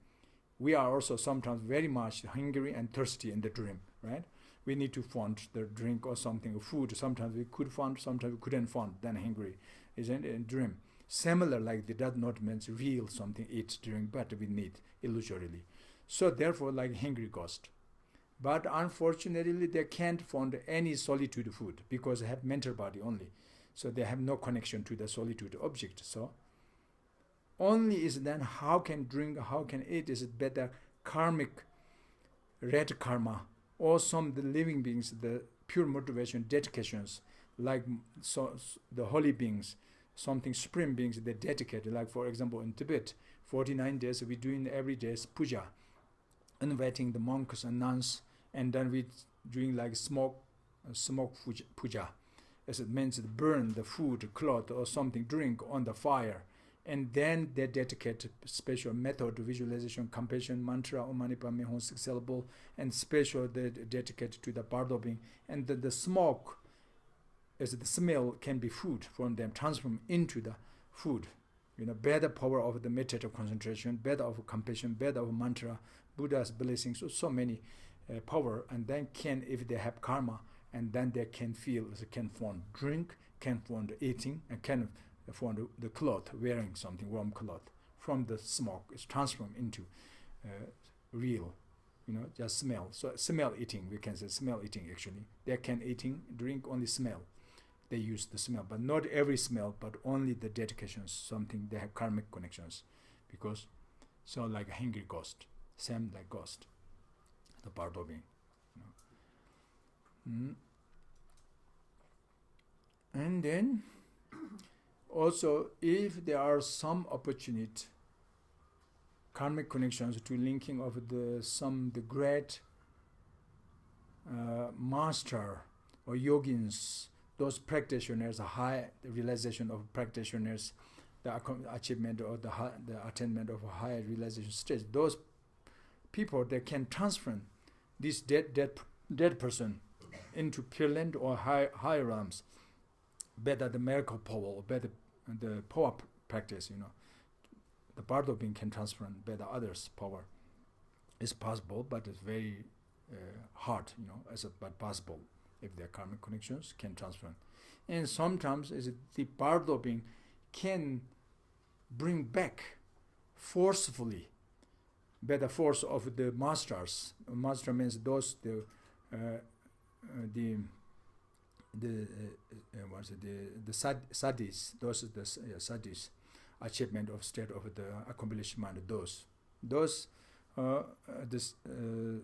We are also sometimes very much hungry and thirsty in the dream, right? We need to find the drink or something, food. Sometimes we could find, sometimes we couldn't find, then hungry. Isn't it in dream? Similar, like that does not mean real something eat, drink, but we need illusorily. So therefore, like hungry ghost. But unfortunately, they can't find any solitude food because they have mental body only. So they have no connection to the solitude object. So only is then how can drink, how can eat is better karmic, red karma, or some the living beings, the pure motivation, dedications, like so the holy beings, something supreme beings, they dedicated. Like for example, in Tibet, 49 days we doing every day puja, inviting the monks and nuns, and then we doing like smoke puja, as it means burn the food, cloth, or something, drink on the fire, and then they dedicate special method, visualization, compassion, mantra, Om Mani Padme Hum 6 syllable, and special they dedicate to the Bardo being, and the smoke, as the smell can be food from them, transform into the food. Better power of the meditative concentration, better of compassion, better of mantra, Buddha's blessings, so many power, and then if they have karma, and then they can feel, they can find drink, can find eating, and can find the cloth, wearing something, warm cloth, from the smoke, is transformed into real, just smell. So smell eating, we can say smell eating actually. They can eating, drink, only smell. They use the smell, but not every smell, but only the dedications, something they have karmic connections. Because, so like a hungry ghost, same like ghost, the Bardo being. And then, also, if there are some opportunity, karmic connections to linking of the great master or yogins, those practitioners, high realization of practitioners, the achievement or the attainment of a higher realization stage, those people, they can transfer this dead person into Pure Land or higher realms, better the miracle power, or better the power practice, The Bardo being can transfer better others' power. It's possible, but it's very hard, but possible. If their karmic connections can transfer. And sometimes the Bardo being can bring back forcefully by the force of the masters. Master means those the sadhis, those the sadhis, achievement of state of the accomplishment. Those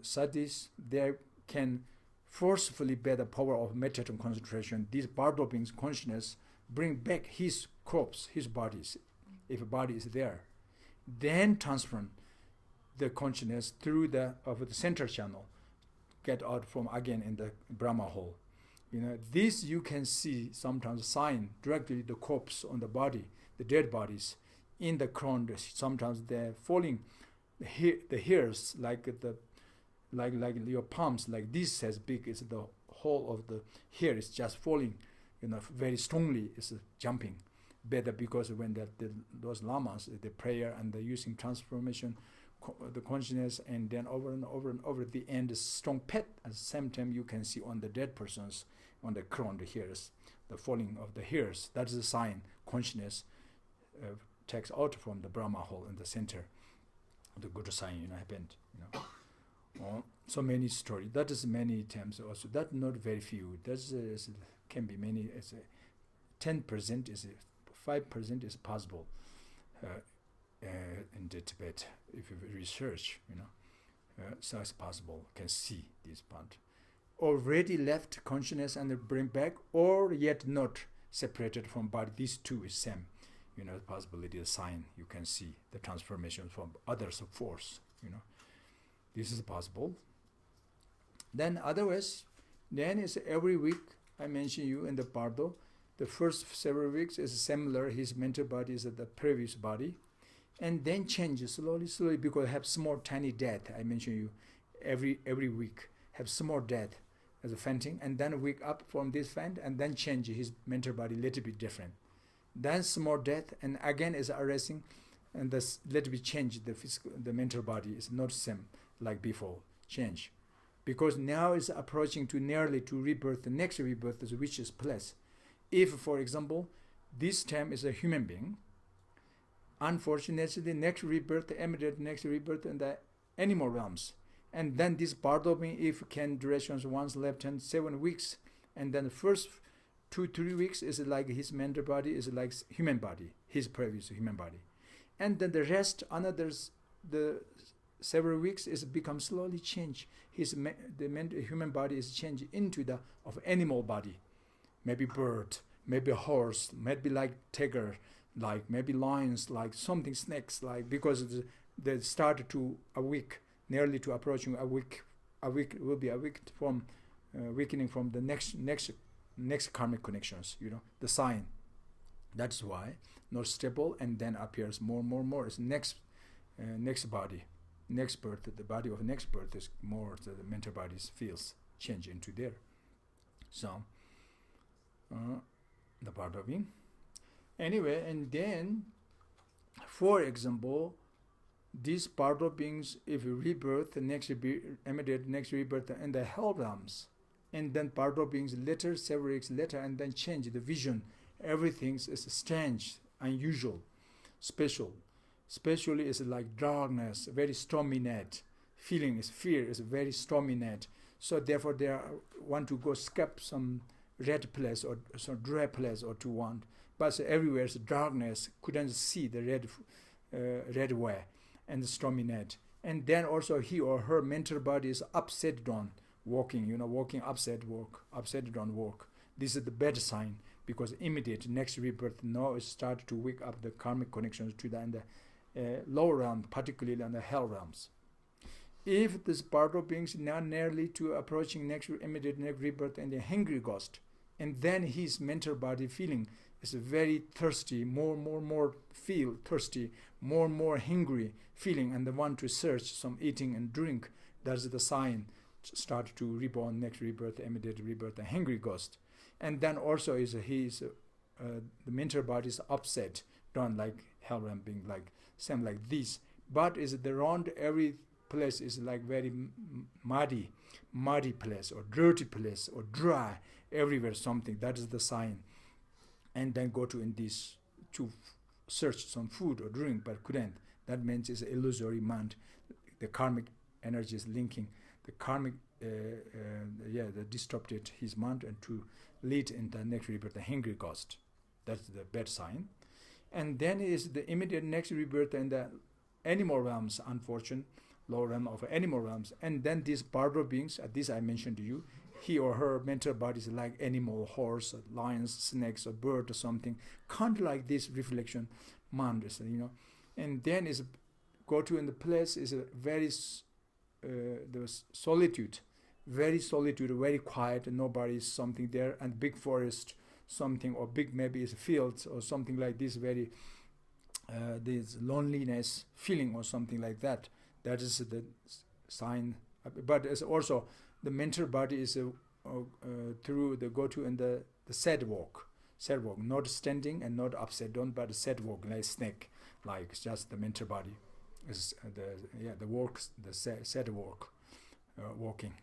sadhis, they can forcefully by the power of meditative concentration, these Bardo beings consciousness bring back his corpse, his bodies, if a body is there, then transfer the consciousness through the center channel, get out from again in the Brahma hole. This you can see sometimes sign directly the corpse on the body, the dead bodies, in the crown, sometimes they're falling. The hairs, like your palms, like this as big as the whole of the hair is just falling, very strongly is jumping. Better because when those lamas, the prayer and the using transformation, the consciousness, and then over and over and over, the end is strong pet. At the same time, you can see on the dead persons, on the crown, the hairs, the falling of the hairs. That is a sign consciousness takes out from the Brahma hole in the center. The good sign, happened. So many stories. That is many times also. That not very few. That can be many. It's 10% is 5% is possible in the Tibet. If you research, so it's possible. Can see this part. Already left consciousness and bring back, or yet not separated from body. These two is same. The possibility, a sign. You can see the transformation from others of force. This is possible. Then otherwise, then is every week. I mentioned you in the Bardo. The first several weeks is similar. His mental body is the previous body, and then changes slowly because have small tiny death. I mentioned you every week have small death as a fainting, and then wake up from this faint, and then change his mental body little bit different. Then small death, and again is arising, and this little bit change the mental body is not same like before change, because now is approaching to nearly to rebirth. The next rebirth is which is place. If, for example, this time is a human being, unfortunately, the next rebirth, the immediate next rebirth in the animal realms. And then this Bardo being, if can durations once left and 7 weeks, and then the first 2-3 weeks is like his mental body is like human body, his previous human body. And then the rest, the several weeks is become slowly change. The human body is changed into the of animal body. Maybe bird, maybe horse, maybe like tiger, like maybe lions, like something snakes, like because they start to awake, nearly to approaching a week will be awaked from awakening from the next karmic connections. The sign. That's why not stable, and then appears more. It's next body, next birth. The body of next birth is more. The mental body feels change into there. So. The part of being. Anyway, and then, for example, these part of beings, if you rebirth, the immediate next rebirth in the hell realms, and then part of beings later, several weeks later, and then change the vision. Everything is strange, unusual, special. Especially is like darkness, very stormy night. Feeling is fear is very stormy night. So therefore, they want to go skip some red place or some dry place or to want, but everywhere is darkness, couldn't see the red way and the stormy night. And then also he or her mental body is upside down walking, walking upside down walk. This is the bad sign, because immediate next rebirth now is start to wake up the karmic connections to the lower realm, particularly in the hell realms. If this Bardo beings now nearly to approaching immediate next rebirth and the hungry ghost, and then his mental body feeling is very thirsty, more feel thirsty, more hungry feeling, and they want to search some eating and drink. That's the sign. Start to reborn next rebirth, immediate rebirth, the hungry ghost. And then also is the mental body is upset, done like hell realm being like same like this, but is the round every place is like very muddy place or dirty place or dry everywhere something. That is the sign. And then go to in this to search some food or drink but couldn't. That means it's an illusory mind. The karmic energy is linking the karmic the disrupted his mind and to lead in the next rebirth the hungry ghost. That's the bad sign. And then is the immediate next rebirth in the animal realms, unfortunate lower realm of animal realms. And then these Bardo beings, this I mentioned to you, he or her mental body is like animal, horse, lions, snakes, or bird or something, can't like this reflection mind, and then is go to in the place is a very the solitude, very quiet, and nobody is something there, and big forest something, or big maybe is fields or something like this, very this loneliness feeling or something like that. That is the sign. But it's also the mental body is through the go to in the sad walk, not standing and not upside down, but sad walk like snake, like just the mental body is the walk, the sad walk,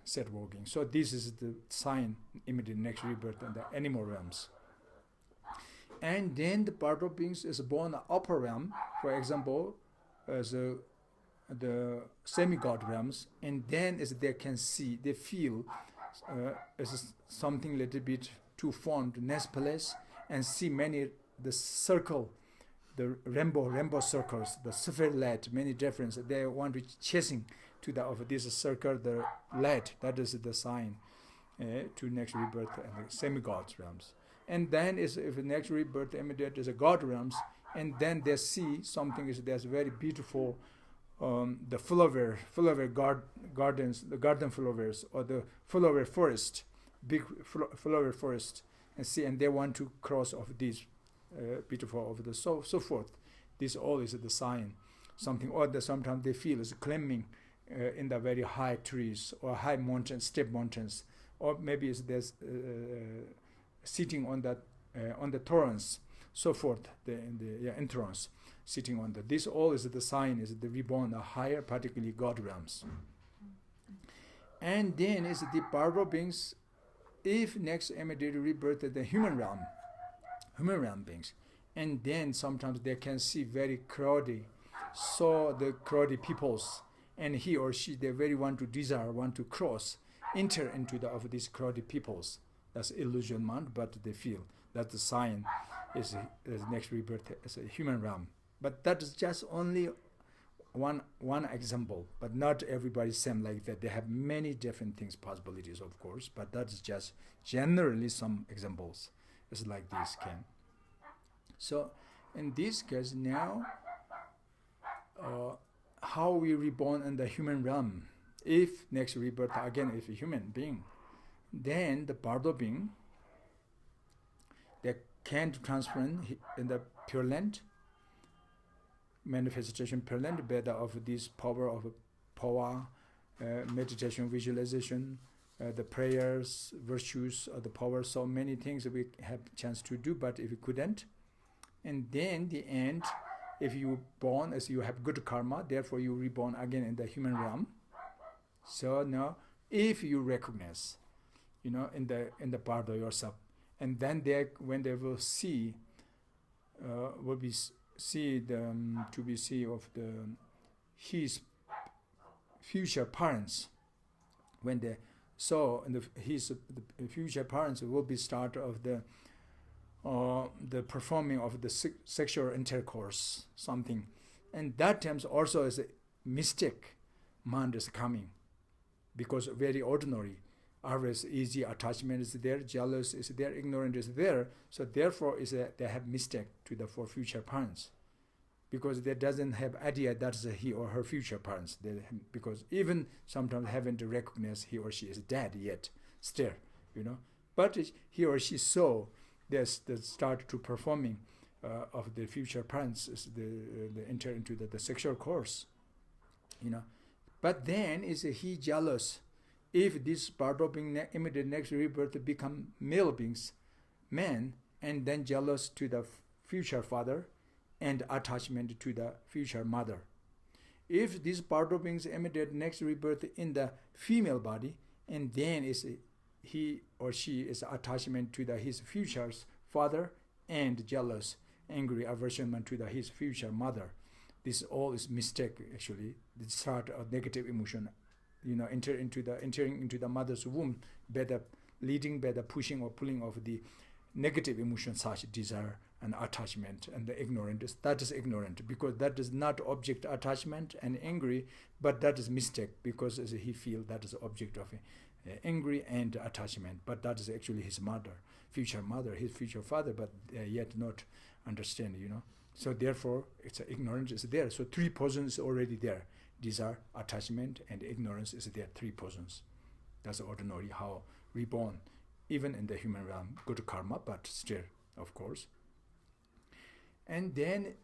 sad walking. So this is the sign immediate next rebirth in the animal realms. And then the Bardo beings is born in the upper realm, for example, as the semi-god realms, and then as they can see, they feel as something little bit too formed, next place, and see many the circle, the rainbow circles, the sphere light, many different. They want to chasing to the of this circle, the light. That is the sign to next rebirth and the semi-god realms. And then is if the next rebirth immediate is a god realms, and then they see something is there's very beautiful, the flower gardens, the garden flowers or the flower forest, big flower forest, and see, and they want to cross of these beautiful of the so forth. This all is the sign, something, or sometimes they feel is climbing in the very high trees or high mountains, steep mountains, or maybe it's there's sitting on the thorns, so forth, the entrance, sitting on the. This all is the sign is the reborn, the higher, particularly God realms. And then is the Bardo beings, if next immediate rebirth the human realm beings, and then sometimes they can see very crowdy, so the crowdy peoples, and he or she they very want to cross, enter into the of these crowdy peoples. That's illusionment, but they feel that the sign is next rebirth as a human realm. But that is just only one example, but not everybody same like that. They have many different things, possibilities, of course, but that is just generally some examples. It's like this can. So in this case now, how we reborn in the human realm, if next rebirth again if a human being, then the Bardo being, they can transfer in the Pure Land, manifestation Pure Land, better of this power of power, meditation, visualization, the prayers, virtues, the power, so many things that we have chance to do, but if we couldn't. And then the end, if you born as you have good karma, therefore you reborn again in the human realm. So now, if you recognize, in the Bardo yourself, and then when they will see, will be see the to be see of his future parents, when they saw his future parents will be start of the performing of the sexual intercourse, something, and that times also is a mistake. Mind is coming, because very ordinary. Always easy attachment is there, jealous is there, ignorant is there. So therefore, they have mistake to the for future parents, because they doesn't have idea that's he or her future parents. Because even sometimes haven't recognized he or she is dead yet, still, But he or she saw they start to performing of the future parents, is the enter into the sexual course, But then is he jealous? If this Bardo being immediate next rebirth become male beings, men, and then jealous to the future father, and attachment to the future mother. If this Bardo beings immediate next rebirth in the female body, and then is he or she is attachment to his future father, and jealous, angry, aversion to his future mother. This all is mistake actually. The start of negative emotion. Entering into the mother's womb, better leading, better pushing or pulling of the negative emotion, such desire and attachment, and the ignorant. That is ignorant, because that is not object attachment and angry, but that is mistake, because as he feel that is object of angry and attachment, but that is actually his mother, future mother, his future father, but yet not understand, So therefore, it's ignorance is there. So three poisons already there. Desire, attachment, and ignorance is there, three poisons. That's ordinary how reborn, even in the human realm, good karma, but still, of course. And then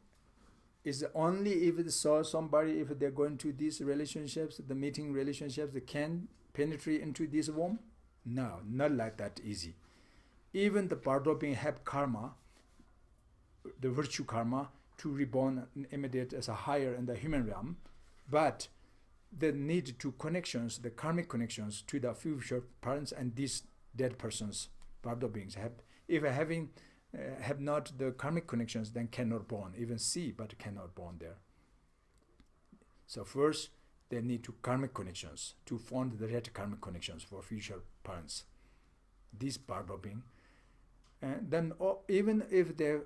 is only if they saw somebody, if they're going to these relationships, the meeting relationships, they can penetrate into this womb? No, not like that easy. Even the Bardo being have karma, the virtue karma, to reborn immediate as a higher in the human realm, but the need to connections, the karmic connections to the future parents and these dead persons, Bardo beings have, if having have not the karmic connections, then cannot born, even see, but cannot born there. So first, they need to karmic connections to form the right karmic connections for future parents. This Bardo being, and then even if they,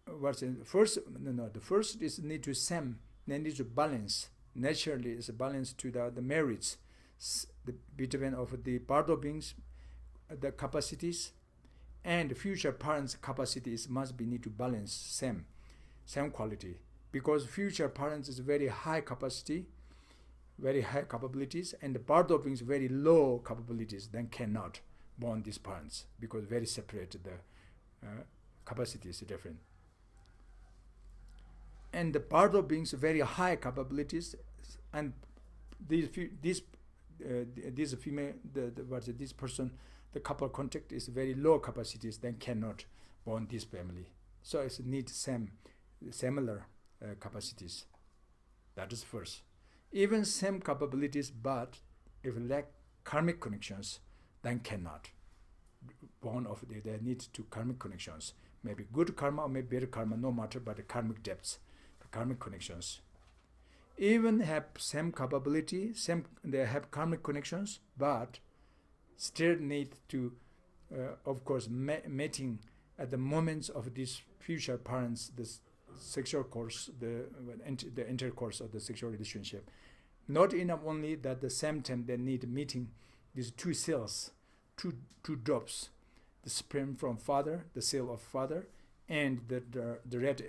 the first is need to same, they need to balance. Naturally, is a balance to the merits between of the Bardo beings, the capacities, and future parents' capacities must be need to balance same quality, because future parents is very high capacity, very high capabilities, and the Bardo beings very low capabilities, then cannot born these parents because very separate, the capacity is different. And the Bardo beings very high capabilities, and this female, this person, the couple contact is very low capacities, then cannot born this family. So it needs similar capacities. That is first. Even same capabilities, but if lack karmic connections, then cannot born of they need to karmic connections. Maybe good karma or maybe better karma, no matter, but the karmic depths, the karmic connections. Even have same capability, they have karmic connections, but still need to, of course, mating at the moments of these future parents, the sexual course, the intercourse of the sexual relationship. Not enough only that the same time they need meeting these two cells, two drops, the sperm from father, the cell of father, and the red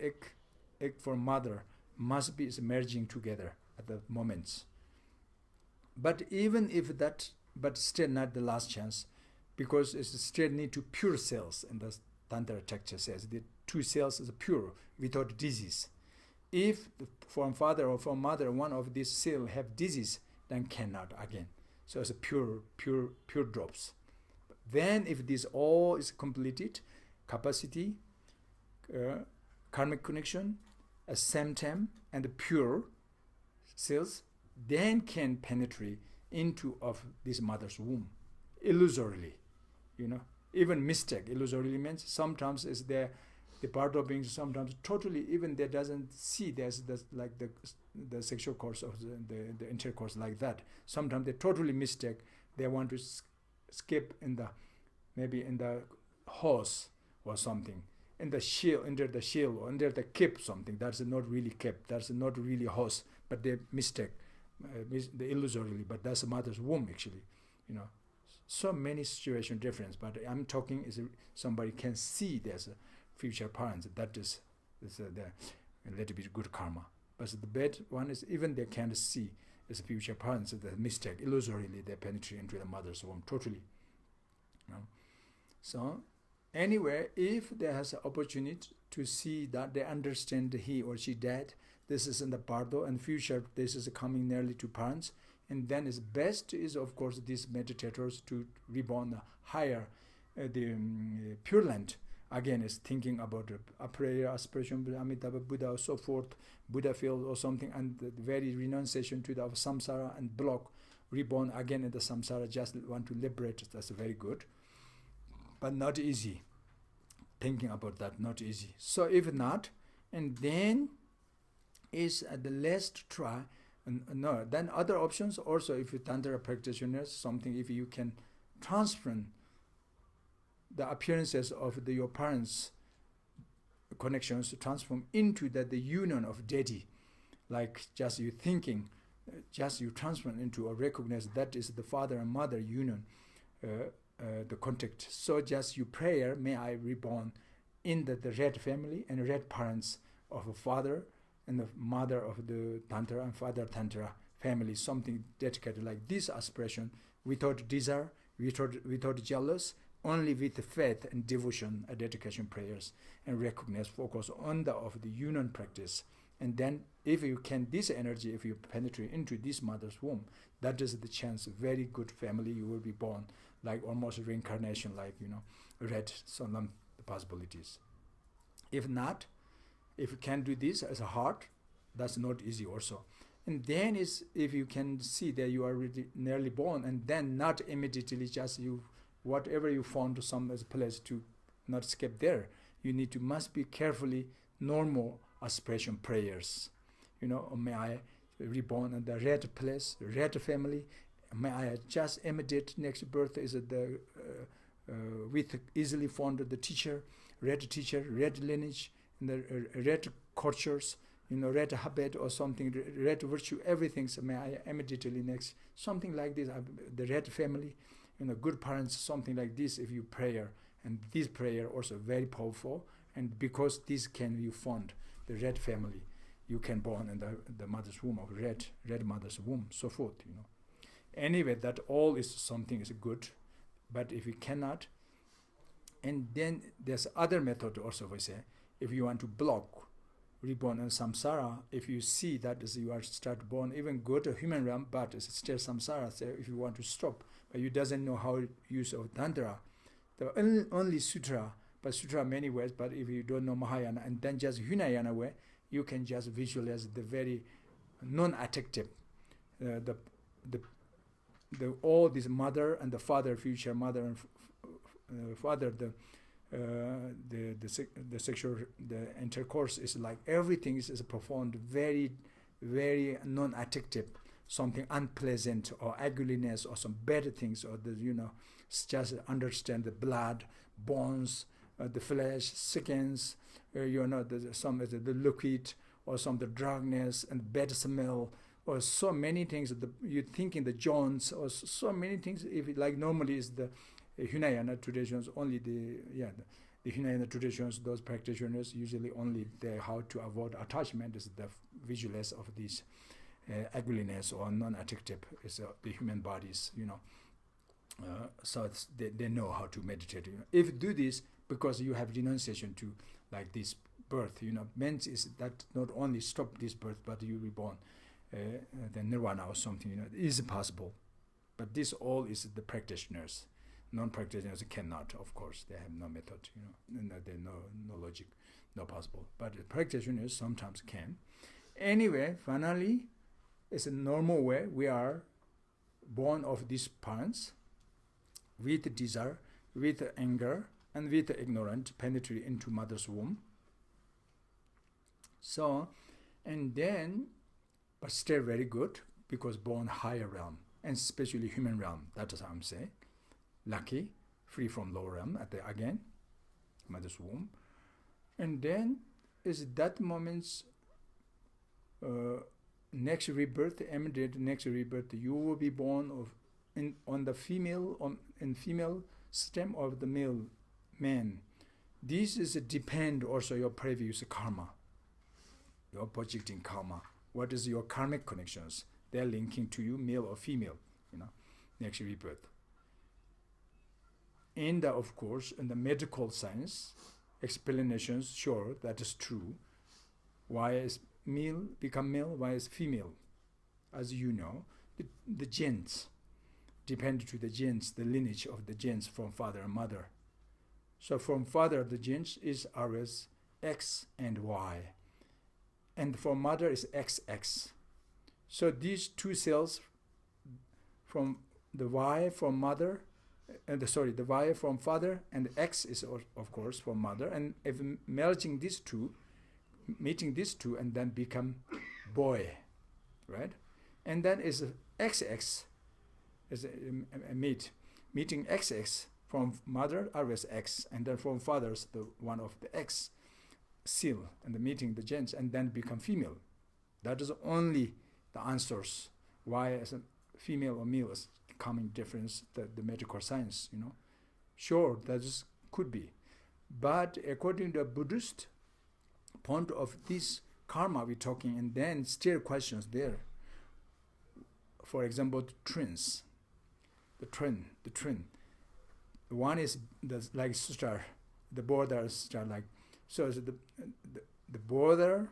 egg from mother must be merging together at the moments. But even if that, but still not the last chance, because it still need to pure cells, and the Tantra texture says the two cells is pure without disease. If from father or from mother one of these cells have disease, then cannot again. So it's a pure drops. Then if this all is completed, capacity, karmic connection, at same time, and the pure cells, then can penetrate into of this mother's womb, illusorily, even mistake. Illusorily means sometimes is the Bardo beings sometimes totally even they doesn't see there's like the sexual course of the intercourse like that. Sometimes they totally mistake. They want to skip maybe in the horse or something, in the shield, under the shield or under the cape something. That's not really cape. That's not really horse, but they mistake. The illusorily, but that's a mother's womb actually, So many situation difference, but I'm talking is somebody can see there's a future parents. That is a little bit good karma. But the bad one is even they can't see as future parents. The mistake illusorily they penetrate into the mother's womb totally. So anyway, if there has an opportunity to see that they understand he or she dead. This is in the Bardo, and future this is coming nearly to parents, and then is best is of course these meditators to reborn higher the Pure Land. Again is thinking about a prayer, aspiration, Amitabha Buddha or so forth, Buddha field or something, and the very renunciation to the samsara and block, reborn again in the samsara, just want to liberate. That's very good, but not easy. Thinking about that, not easy. So if not, and then is the last try, no, then other options also, if you Tantra practitioners, something if you can transfer the appearances of your parents' connections to transform into the union of deity, like just you thinking, just you transform into or recognize that is the father and mother union, the contact. So just you prayer, may I reborn in the red family and red parents of a father and the mother of the Tantra and father Tantra family, something dedicated like this aspiration, without desire, without jealous, only with faith and devotion, dedication prayers, and recognize, focus on the union practice And then if you can, this energy, if you penetrate into this mother's womb, that is the chance, very good family you will be born, like almost reincarnation, like, read some the possibilities. If not, if you can do this as a heart, that's not easy also. And then is if you can see that you are really nearly born, and then not immediately just whatever you found some as a place to not skip there. You need to must be carefully normal aspiration prayers. May I reborn in the red place, red family. May I just immediate next birth is the with easily found the teacher, red lineage, and the red cultures, red habit or something, red virtue, everything. So may I immediately next something like this. The red family, good parents, something like this. If you prayer, and this prayer also very powerful, and because this can you found the red family, you can born in the mother's womb of red mother's womb, so forth. Anyway, that all is something is good, but if you cannot, and then there's other method also. We say if you want to block reborn in samsara, if you see that is you are start born, even go to human realm, but it's still samsara. So if you want to stop, but you doesn't know how use of tantra, the only sutra, but sutra many ways. But if you don't know Mahayana and then just Hinayana way, you can just visualize the very non-addictive, the all this mother and the father, future mother and father, the sexual, the intercourse is like everything is performed very, very non-addictive, something unpleasant or ugliness or some better things, or just understand the blood, bones, the flesh, skins, some of the liquid or some of the drugness and bad smell, or so many things. You think in the joints or so many things. If it, like normally is the Hinayana traditions, only the Hinayana traditions, those practitioners usually only how to avoid attachment is the visualize of this ugliness or non-addictive is the human bodies, so they know how to meditate. If you do this, because you have renunciation to like this birth, means is that not only stop this birth, but you reborn, the nirvana or something, it is possible. But this all is the practitioners. Non-practitioners cannot, of course, they have no method, they no logic, no possible. But the practitioners sometimes can. Anyway, finally, it's a normal way. We are born of these parents with desire, with anger, and with ignorance, penetrate into mother's womb. So, and then, but still very good, because born higher realm, and especially human realm, that is how I'm saying. Lucky, free from lower realm, again, mother's womb. And then, is that moment's next rebirth, immediate next rebirth, you will be born on the female, in female stem of the male man. This is depend also your previous karma, your projecting karma. What is your karmic connections? They're linking to you, male or female, next rebirth. And of course, in the medical science, explanations, sure, that is true. Why is male become male? Why is female? As you know, the genes depend to the genes, the lineage of the genes from father and mother. So from father, the genes is always X and Y. And for mother is XX. So these two cells from the Y from mother, the Y from father, and X is of course from mother. And if merging these two, meeting these two, and then become boy, right? And then is XX, is meeting XX from mother, always X, and then from father's the one of the X seal, and the meeting the genes, and then become female. That is only the answers why as a female or male is coming difference, the medical science, Sure, that is, could be. But according to the Buddhist point of this karma we're talking, and then still questions there. For example, the twins. One is like star, the border star like, so the border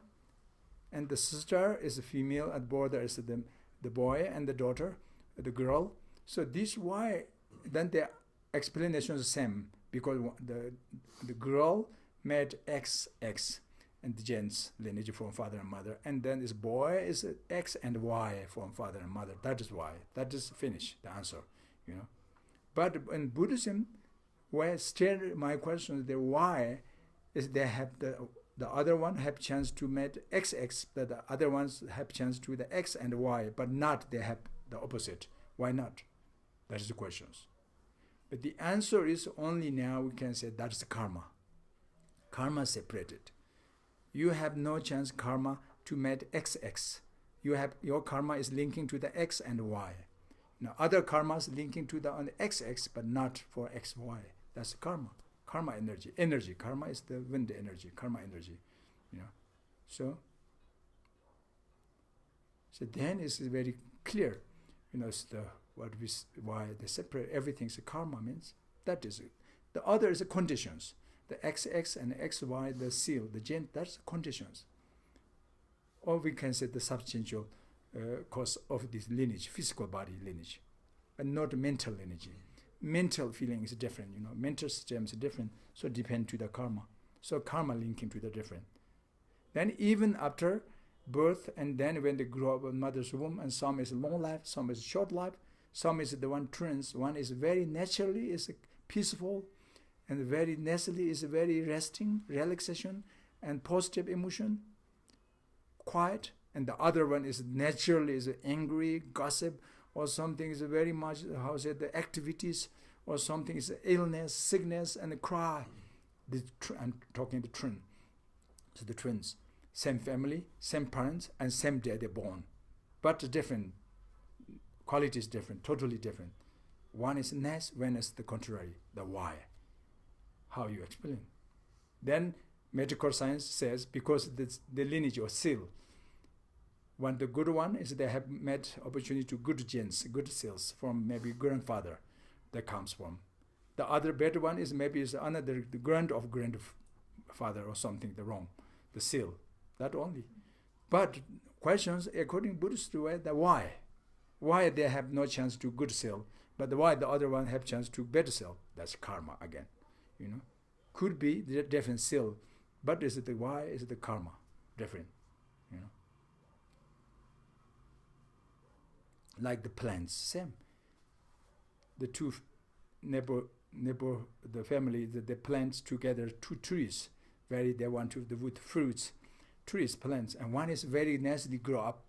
and the sister is a female, and brother is the boy, and the daughter, the girl. So this why then the explanation is the same, because the girl made XX and the gens lineage from father and mother, and then this boy is X and Y from father and mother. That is why. That is finish the answer, you know. But in Buddhism, where still my question is the why is they have the other one have chance to make XX, but the other ones have chance to the X and Y, but not they have the opposite. Why not? That is the questions. But the answer is only now we can say that's the karma. Karma separated. You have no chance karma to make XX. You have your karma is linking to the X and Y. Now other karmas linking to the XX, but not for XY. That's karma. Karma energy. Energy. Karma is the wind energy. Karma energy. You know. So then it's very clear. You know, it's why they separate everything. So karma means that is it. The other is the conditions. The XX and XY, the seal, the gen, that's the conditions. Or we can say the substantial cause of this lineage, physical body lineage, but not mental lineage. Mental feeling is different, you know, mental system is different, so depend to the karma. So karma linking to the different. Then even after birth, and then when they grow up in mother's womb, and some is long life, some is short life, some is the one twins, one is very naturally is peaceful, and very naturally is very resting, relaxation, and positive emotion, quiet, and the other one is naturally is angry, gossip, or something is very much, how say, the activities, or something is illness, sickness, and a cry. I'm talking the twin. So the twins, same family, same parents, and same day they're born, but different, quality is different, totally different. One is nice, one is the contrary, the why. How you explain? Then medical science says because the lineage or seal. One the good one is they have met opportunity to good genes, good cells from maybe grandfather that comes from. The other bad one is maybe is another the grandfather or something the wrong, the seal. That only. But questions according to Buddhist way the why. Why they have no chance to good cell, but why the other one have chance to better cell? That's karma again. You know, could be the different cell, but is it the why? Is it the karma different? You know, like the plants, same. The two neighbor, the family, they plant together two trees. They want to the wood fruits, trees, plants, and one is very nicely grow up,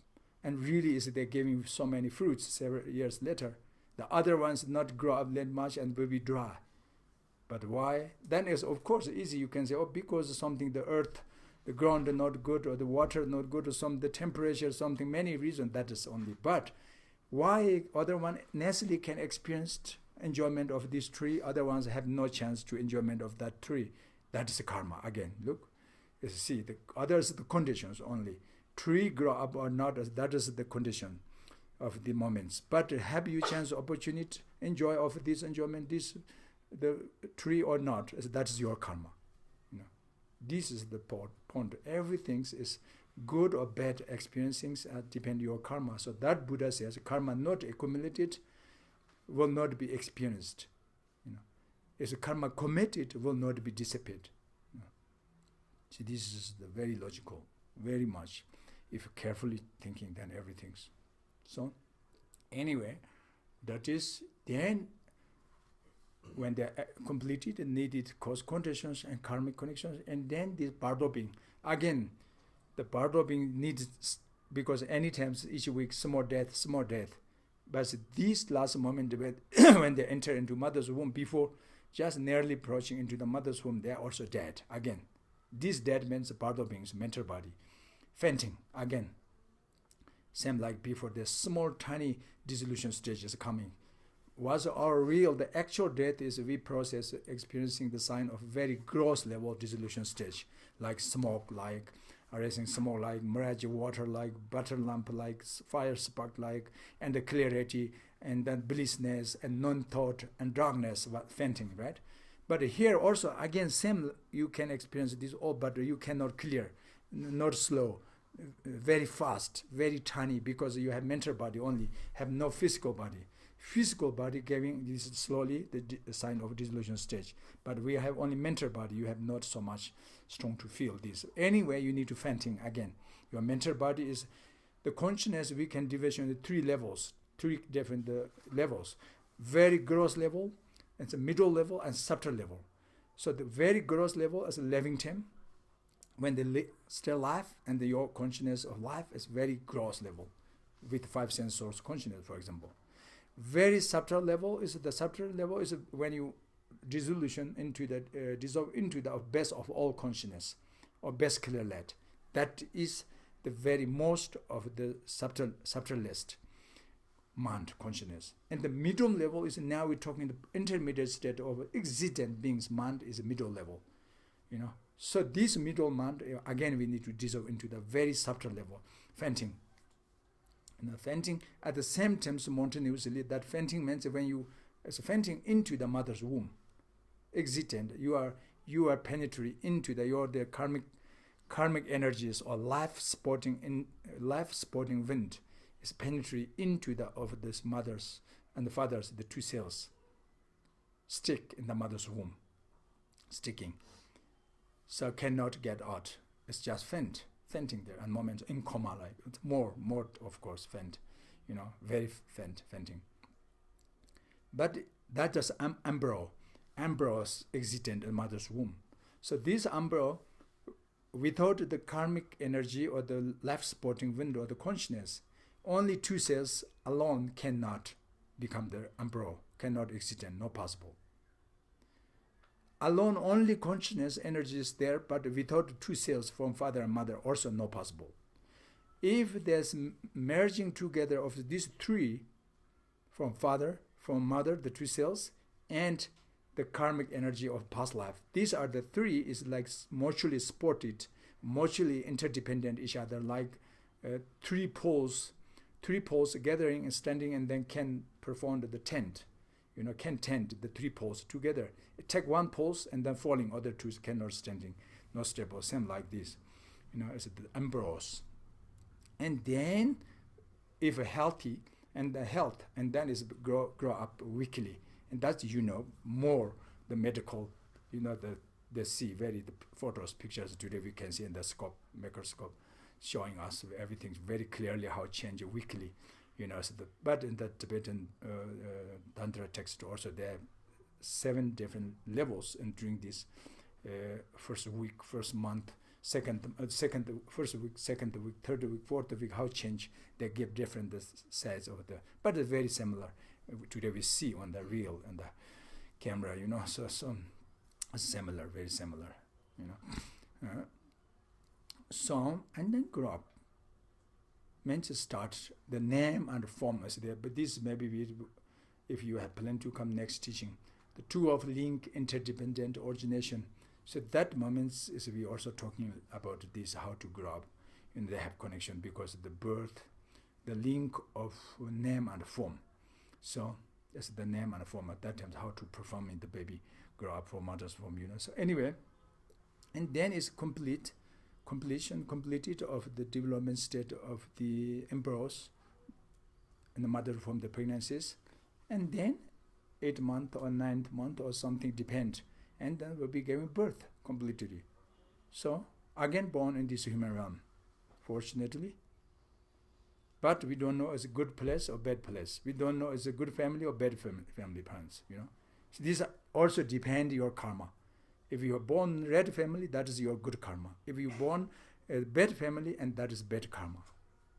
and really is they're giving so many fruits several years later. The other ones not grow up that much and will be dry. But why? Then is of course easy. You can say, oh, because something the earth, the ground are not good, or the water not good, or the temperature, something, many reasons. That is only. But why other one naturally can experience enjoyment of this tree, other ones have no chance to enjoyment of that tree? That is the karma again. Look, you see the others the conditions only. Tree grow up or not, that is the condition of the moments. But have you chance opportunity enjoy of this enjoyment, this the tree or not? That is your karma. You know, this is the point. Everything is good or bad experiencing depend your karma. So that Buddha says karma not accumulated will not be experienced. You know, is karma committed will not be dissipated. You know. See, this is the very logical, very much. If you're carefully thinking, then everything's. So, anyway, that is then when they completed the needed cause conditions and karmic connections, and then this Bardo being, again, the Bardo being needs, because anytime, each week, some more death. But this last moment when they enter into mother's womb, before just nearly approaching into the mother's womb, they are also dead. Again, this dead means the Bardo being's mental body. Fainting, again. Same like before, the small, tiny dissolution stage is coming. Was our real, the actual death is we process experiencing the sign of very gross level dissolution stage, like smoke, like arising smoke, like mirage water, like butter lamp, like fire spark, like, and the clarity, and then blissness, and non-thought, and darkness, fainting, right? But here also, again, same, you can experience this all, but you cannot clear, not slow. very fast, very tiny, because you have mental body only, have no physical body. Physical body giving this slowly the sign of dissolution stage. But we have only mental body. You have not so much strong to feel this. Anyway, you need to fainting again. Your mental body is the consciousness. We can divide into 3 levels, 3 different levels. Very gross level, it's a middle level, and subtle level. So the very gross level is a living time, when they still alive, and your consciousness of life is very gross level, with 5 sense source consciousness, for example. Very subtle level is when you dissolve into the best of all consciousness, or best clear light. That is the very most of the subtlest mind consciousness. And the middle level is, now we're talking the intermediate state of existent beings. Mind is a middle level, So this middle mind, again, we need to dissolve into the very subtle level, fainting. Fainting at the same time simultaneously. That fainting means when you fainting into the mother's womb, existent, you are penetrating into the karmic energies, or life sporting wind is penetrating into of this mother's and the father's, the 2 cells stick in the mother's womb, sticking, so cannot get out. It's just fainting there, and moments in coma, like it's more of course faint, very fainting. But that is embryo existent in mother's womb. So this embryo, without the karmic energy or the life supporting window or the consciousness, only 2 cells alone cannot become the embryo, cannot exist, and not possible. Alone, only consciousness energy is there, but without 2 cells from father and mother, also not possible. If there's merging together of these 3, from father, from mother, the 2 cells, and the karmic energy of past life, these are the 3 is like mutually supported, mutually interdependent each other, like 3 poles gathering and standing, and then can perform the tent. Can tent the 3 poles together. It take 1 pulse and then falling, other 2 cannot standing, not stable, same like this. It's the embryos. And then, if healthy, and the health, and then is grow up weekly. And that's, more the medical, the see, the photos, pictures today we can see in the microscope, showing us everything very clearly how it changes weekly. But in the Tibetan Tantra text also, there are 7 different levels, and during this first week, first month, first week, second week, third week, fourth week, how change, they give different sides of but it's very similar. Today we see on the reel and the camera, so similar, very similar, So, and then grow up. Meant to start, the name and form is there, but this maybe if you have planned to come next teaching, the 2 of link, interdependent origination. So that moment is we also talking about this, how to grow up, and they have connection, because the birth, the link of name and form. So that's the name and form at that time, how to perform in the baby, grow up from mother's womb, So anyway, and then is completed of the development state of the embryos in the mother from the pregnancies, and then 8th month or 9th month or something depend, and then will be giving birth completely. So again born in this human realm, fortunately. But we don't know it's a good place or bad place. We don't know it's a good family or bad family parents. So these also depend your karma. If you are born red family, that is your good karma. If you are born a bad family, and that is bad karma.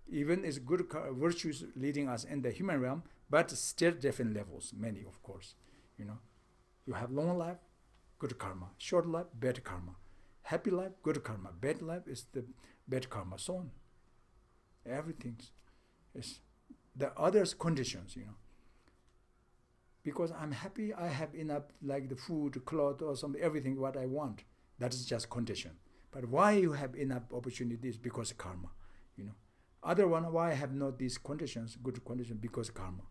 Even is good virtues leading us in the human realm, but still different levels, many of course. You have long life, good karma. Short life, bad karma. Happy life, good karma. Bad life is the bad karma. So on. Everything is the others conditions. Because I'm happy, I have enough, like the food, clothes, or something, everything what I want. That is just condition. But why you have enough opportunities? Because of karma, Other one, why I have not these conditions, good conditions? Because of karma.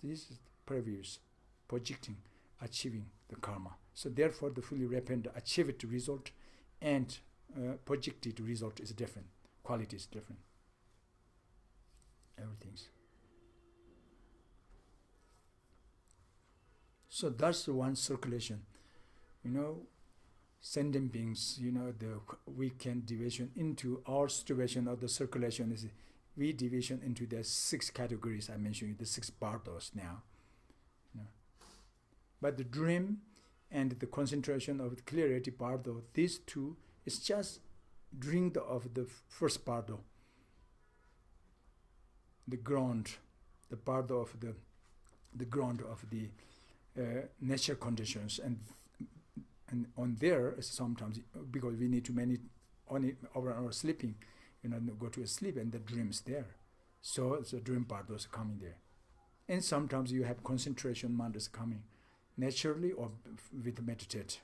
This is previous, projecting, achieving the karma. So therefore, the fully repentant achieved result and projected result is different. quality is different. Everything's. So that's the one circulation. Sentient beings, the weekend division into our situation of the circulation is we division into the 6 categories I mentioned, the 6 bardos now. But the dream and the concentration of the clarity bardo, these two is just drink of the first bardo, the ground, the bardo of the ground of the nature conditions, and on there sometimes because we need to manage on our sleeping, go to sleep and the dreams there. So the dream bardo is coming there, and sometimes you have concentration mind is coming naturally or with meditate,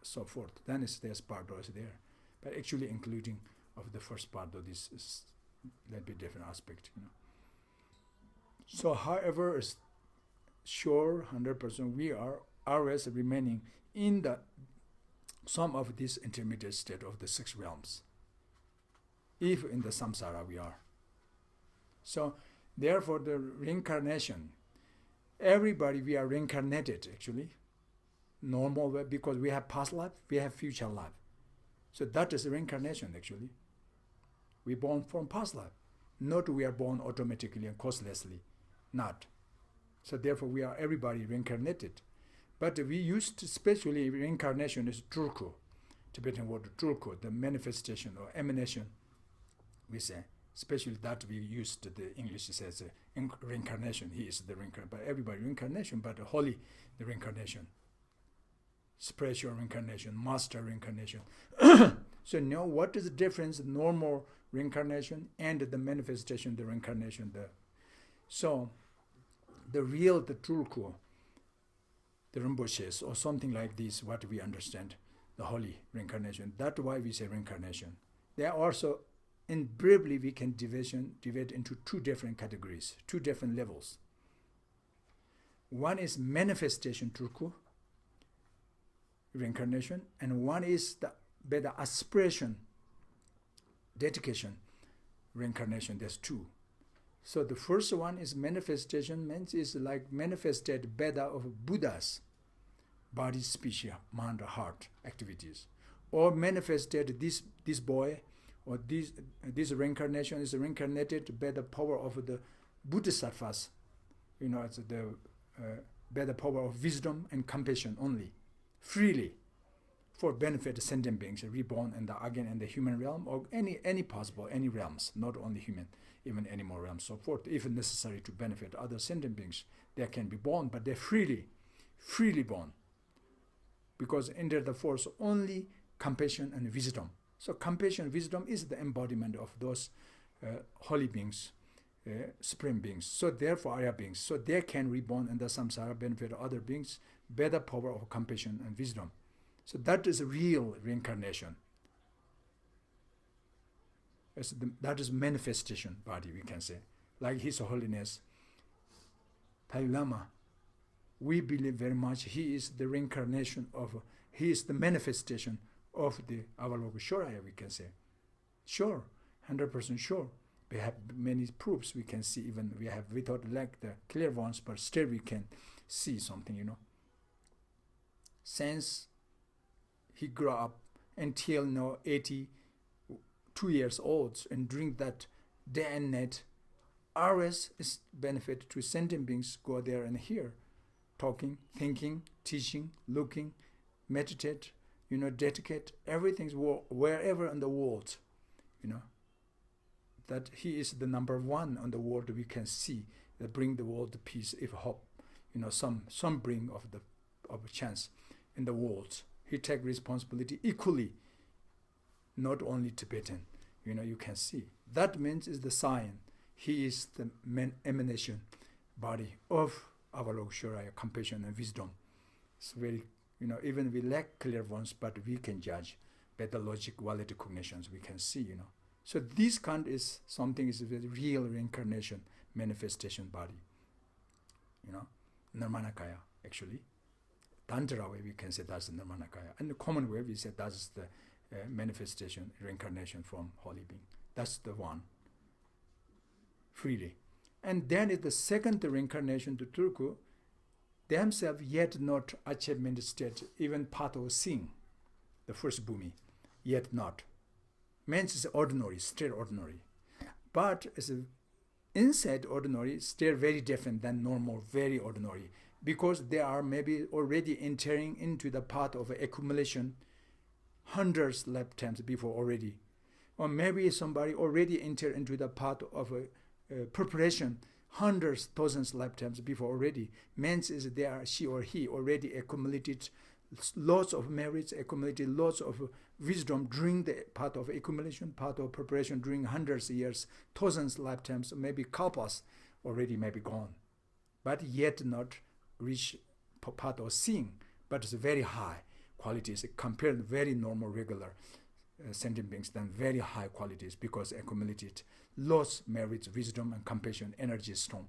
so forth. Then there's bardo is there, but actually including of the first bardo, this is a little bit different aspect. So, however, is sure 100% we are always remaining in the some of this intermediate state of the 6 realms, if in the samsara we are. So therefore the reincarnation, everybody we are reincarnated actually, normal way, because we have past life, we have future life. So that is reincarnation actually. We born from past life, not we are born automatically and causelessly, not. So therefore we are everybody reincarnated. But we used, especially reincarnation is Drulku, Tibetan word Drulku, the manifestation or emanation, we say. Especially that we used, the English says reincarnation, he is the reincarnation, but everybody reincarnation, but the holy, the reincarnation. Spiritual reincarnation, master reincarnation. So now what is the difference, normal reincarnation and the manifestation, the reincarnation? So the real, the Drulku, the Rinpoches, or something like this, what we understand, the holy reincarnation. That's why we say reincarnation. There are also, in briefly, we can divide into 2 different categories, 2 different levels. One is manifestation Drulku, reincarnation, and one is the aspiration, dedication, reincarnation. There's 2. So the first one is manifestation, means is like manifested Beda of Buddha's body, speech, mind, heart activities, or manifested this boy, or this reincarnation is reincarnated by the power of the Bodhisattvas. It's by the power of wisdom and compassion only, freely, for benefit of sentient beings reborn in the human realm, or any possible, any realms, not only human, even animal realms, so forth. If necessary to benefit other sentient beings, they can be born, but they're freely born, because under the force only compassion and wisdom. So compassion and wisdom is the embodiment of those holy beings, supreme beings. So therefore Arya beings, so they can reborn in the samsara, benefit other beings, by the power of compassion and wisdom. So that is a real reincarnation. That is manifestation body, we can say. Like His Holiness Dalai Lama, we believe very much he is the reincarnation he is the manifestation of the Avalokiteshvara, we can say. Sure, 100% sure. We have many proofs we can see, even we have without like the clear ones, but still we can see something, Since he grew up until now 82 years old, and during that day and night, always is benefit to sentient beings go there and hear, talking, thinking, teaching, looking, meditate, dedicate, everything's wherever in the world, that he is the number 1 on the world we can see, that bring the world peace, if hope, some bring of a chance in the world. He take responsibility equally, not only Tibetan, you can see. That means is the sign. He is the emanation body of Avalokiteshvara, compassion and wisdom. It's very, even we lack clear ones, but we can judge by the logic, quality cognitions, we can see, So this kind is something is a very real reincarnation, manifestation body. Nirmanakaya, actually. Tantra way we can say that's the Nirmanakaya. And the common way we say that's the manifestation, reincarnation from holy being. That's the one. Freely. And then is the second reincarnation to Turku, themselves yet not achievement state, even part of sin, the first bhumi, yet not. Means is ordinary, still ordinary. But as inside ordinary, still very different than normal, very ordinary. Because they are maybe already entering into the part of accumulation hundreds lifetimes before already. Or maybe somebody already entered into the part of preparation hundreds, thousands lifetimes before already. Means is they are, she or he already accumulated lots of merits, accumulated lots of wisdom during the part of accumulation, part of preparation during hundreds of years, thousands lifetimes, maybe kalpas already maybe gone. But yet not reach part of seeing, but it's very high qualities compared very normal, regular sentient beings, then very high qualities because accumulated lots, merits, wisdom, and compassion, energy is strong.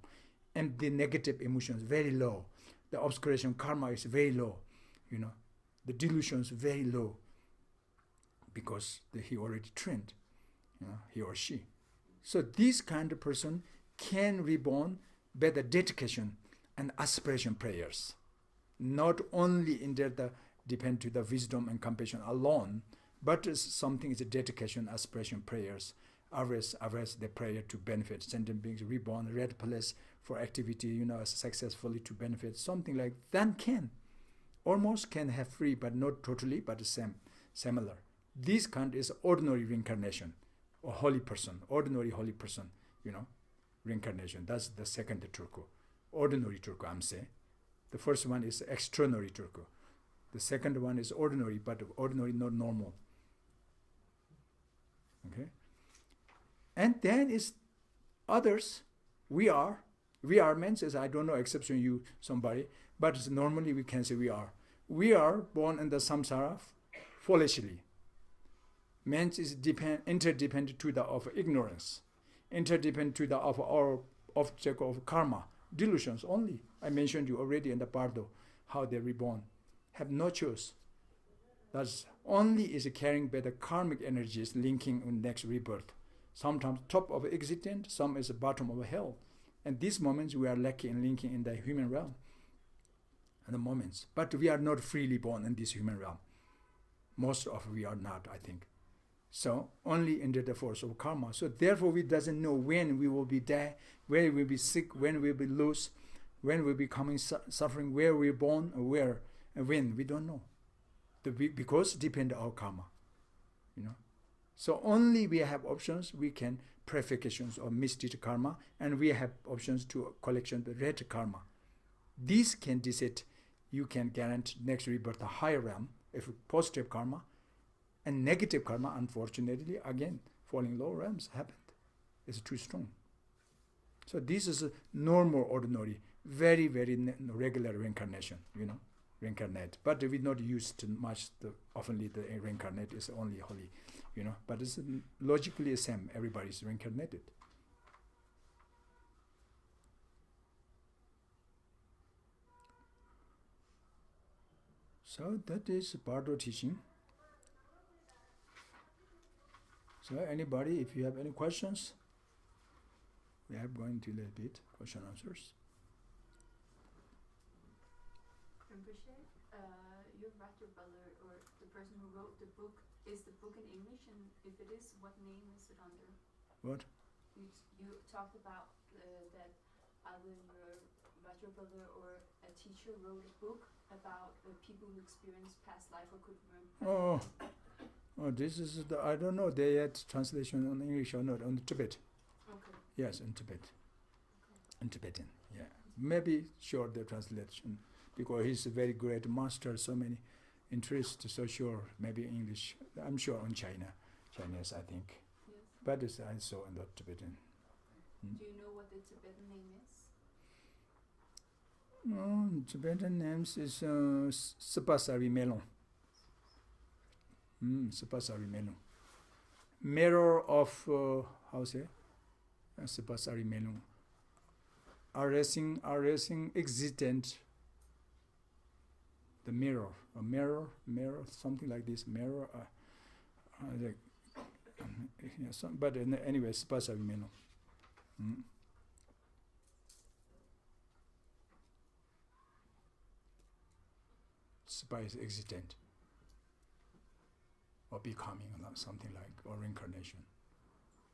And the negative emotions very low. The obscuration karma is very low. The delusions very low because he already trained, he or she. So this kind of person can reborn by the dedication and aspiration prayers. Not only in the depend to the wisdom and compassion alone, but something is a dedication, aspiration prayers. Always the prayer to benefit sentient beings reborn, red place for activity, successfully to benefit, something like that can. Almost can have free, but not totally, but similar. This kind is ordinary reincarnation, or holy person, ordinary holy person, reincarnation. That's the second turku. Ordinary turku, I'm saying. The first one is extraordinary turku. The second one is ordinary, but ordinary, not normal. Okay? And then is others, we are means is I don't know, exception you, somebody, but normally we can say we are. We are born in the samsara foolishly. Means is interdependent to the of ignorance, interdependent to the of our object of karma, delusions only. I mentioned you already in the Bardo, how they reborn, have no choice. That's only is carrying by the karmic energies linking in next rebirth. Sometimes top of existence, some is the bottom of hell. And these moments we are lucky in linking in the human realm. And the moments. But we are not freely born in this human realm. Most of we are not, I think. So only under the force of karma. So therefore we doesn't know when we will be dead, when we will be sick, when we will be loose, when we will be coming suffering, where we are born, or where and when, we don't know. Because it depends on our karma. So only we have options, we can purifications or misdeed karma, and we have options to collection the red karma. This can decide, you can guarantee next rebirth a higher realm, if positive karma, and negative karma, unfortunately, again, falling low realms happened. It's too strong. So this is a normal, ordinary, very, very regular reincarnation, reincarnate. But we not used much, oftenly the reincarnate is only holy, but it's logically the same, everybody is reincarnated. So that is Bardo teaching. So anybody, if you have any questions, we are going to a little bit question answers. Rinpoche, your brother or the person who wrote the book, is the book in English? And if it is, what name is it under? What? You talked about that either your brother or a teacher wrote a book about people who experience past life or could remember. Oh, this is I don't know they had translation on English or not, on Tibet. Okay. Yes, in Tibet. Okay. In Tibetan, yeah. Maybe sure the translation, because he's a very great master, so many interests, so sure, maybe English. I'm sure on Chinese, I think. Yes. But it's also in the Tibetan. Do you know what the Tibetan name is? Tibetan names is Sapasari Melon. Sapasari Melon. Mirror of, how say? Sapasari Melon. Arresting existent. The mirror, something like this. Mirror. But anyway, spasa meno. Spa is existent, or becoming, something like, or reincarnation.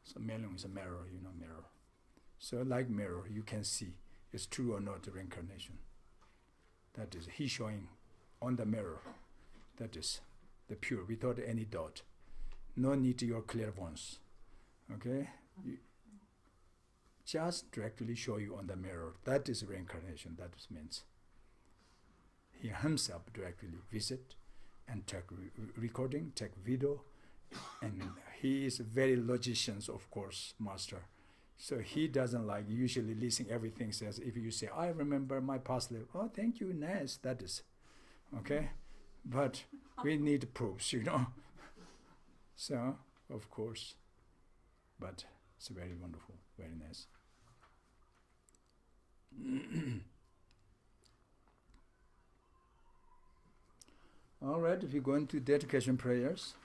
So melon is a mirror, mirror. So like mirror, you can see it's true or not reincarnation. That is he showing on the mirror. That is the pure, without any doubt. No need your clairvoyance. Okay? Just directly show you on the mirror. That is reincarnation. That means he himself directly visit and take recording, take video, and he is very logician, of course, master. So he doesn't like usually listen everything says. If you say, I remember my past life, oh, thank you, nice, that is. Okay? But we need proofs, So, of course, but it's very wonderful, very nice. All right, if you go into dedication prayers.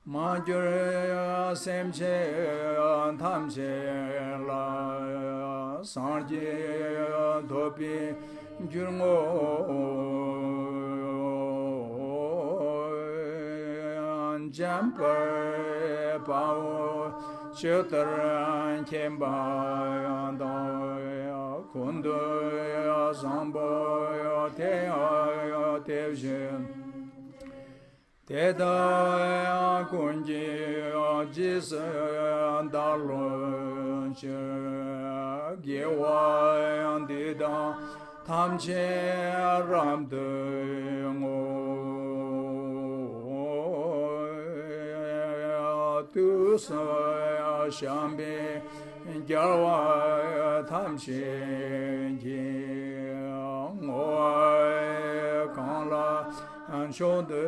Majur semche thamche la sanje thopi jurmo jamper pao chetar kemba da kundo sambo te tevje Teda kunji jis dalon che gewa dida tamche ramde ngo tu sa shambe gyarwa tamche ge ngo kanla show the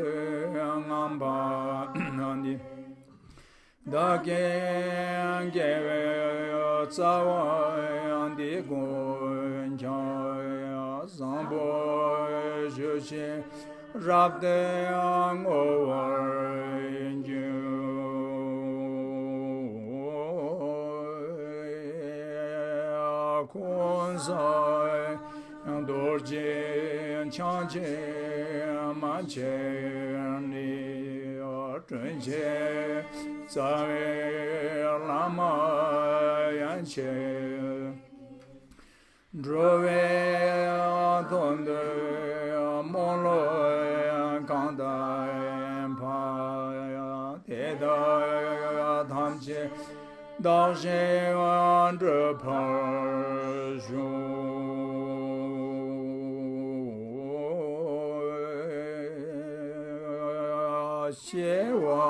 ngamba nani da gen geve tsawa andi gon ja zambo je rabde angowar konzai dorje chanje manche ni tunche zare lama yanche drove donde molo kanda pa teda tamche daje andre parjo Shewa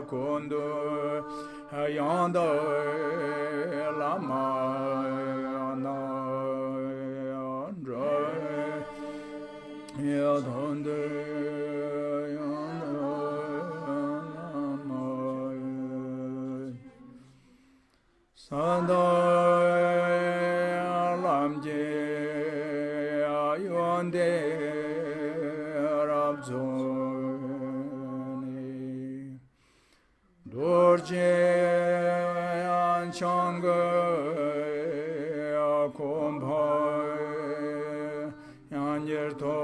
Kundu Yanda Lama Nandra Yadanda Yanda Lama Sanda Lamje Yande Rabzo Dorje Changa Kumbha Yanyer To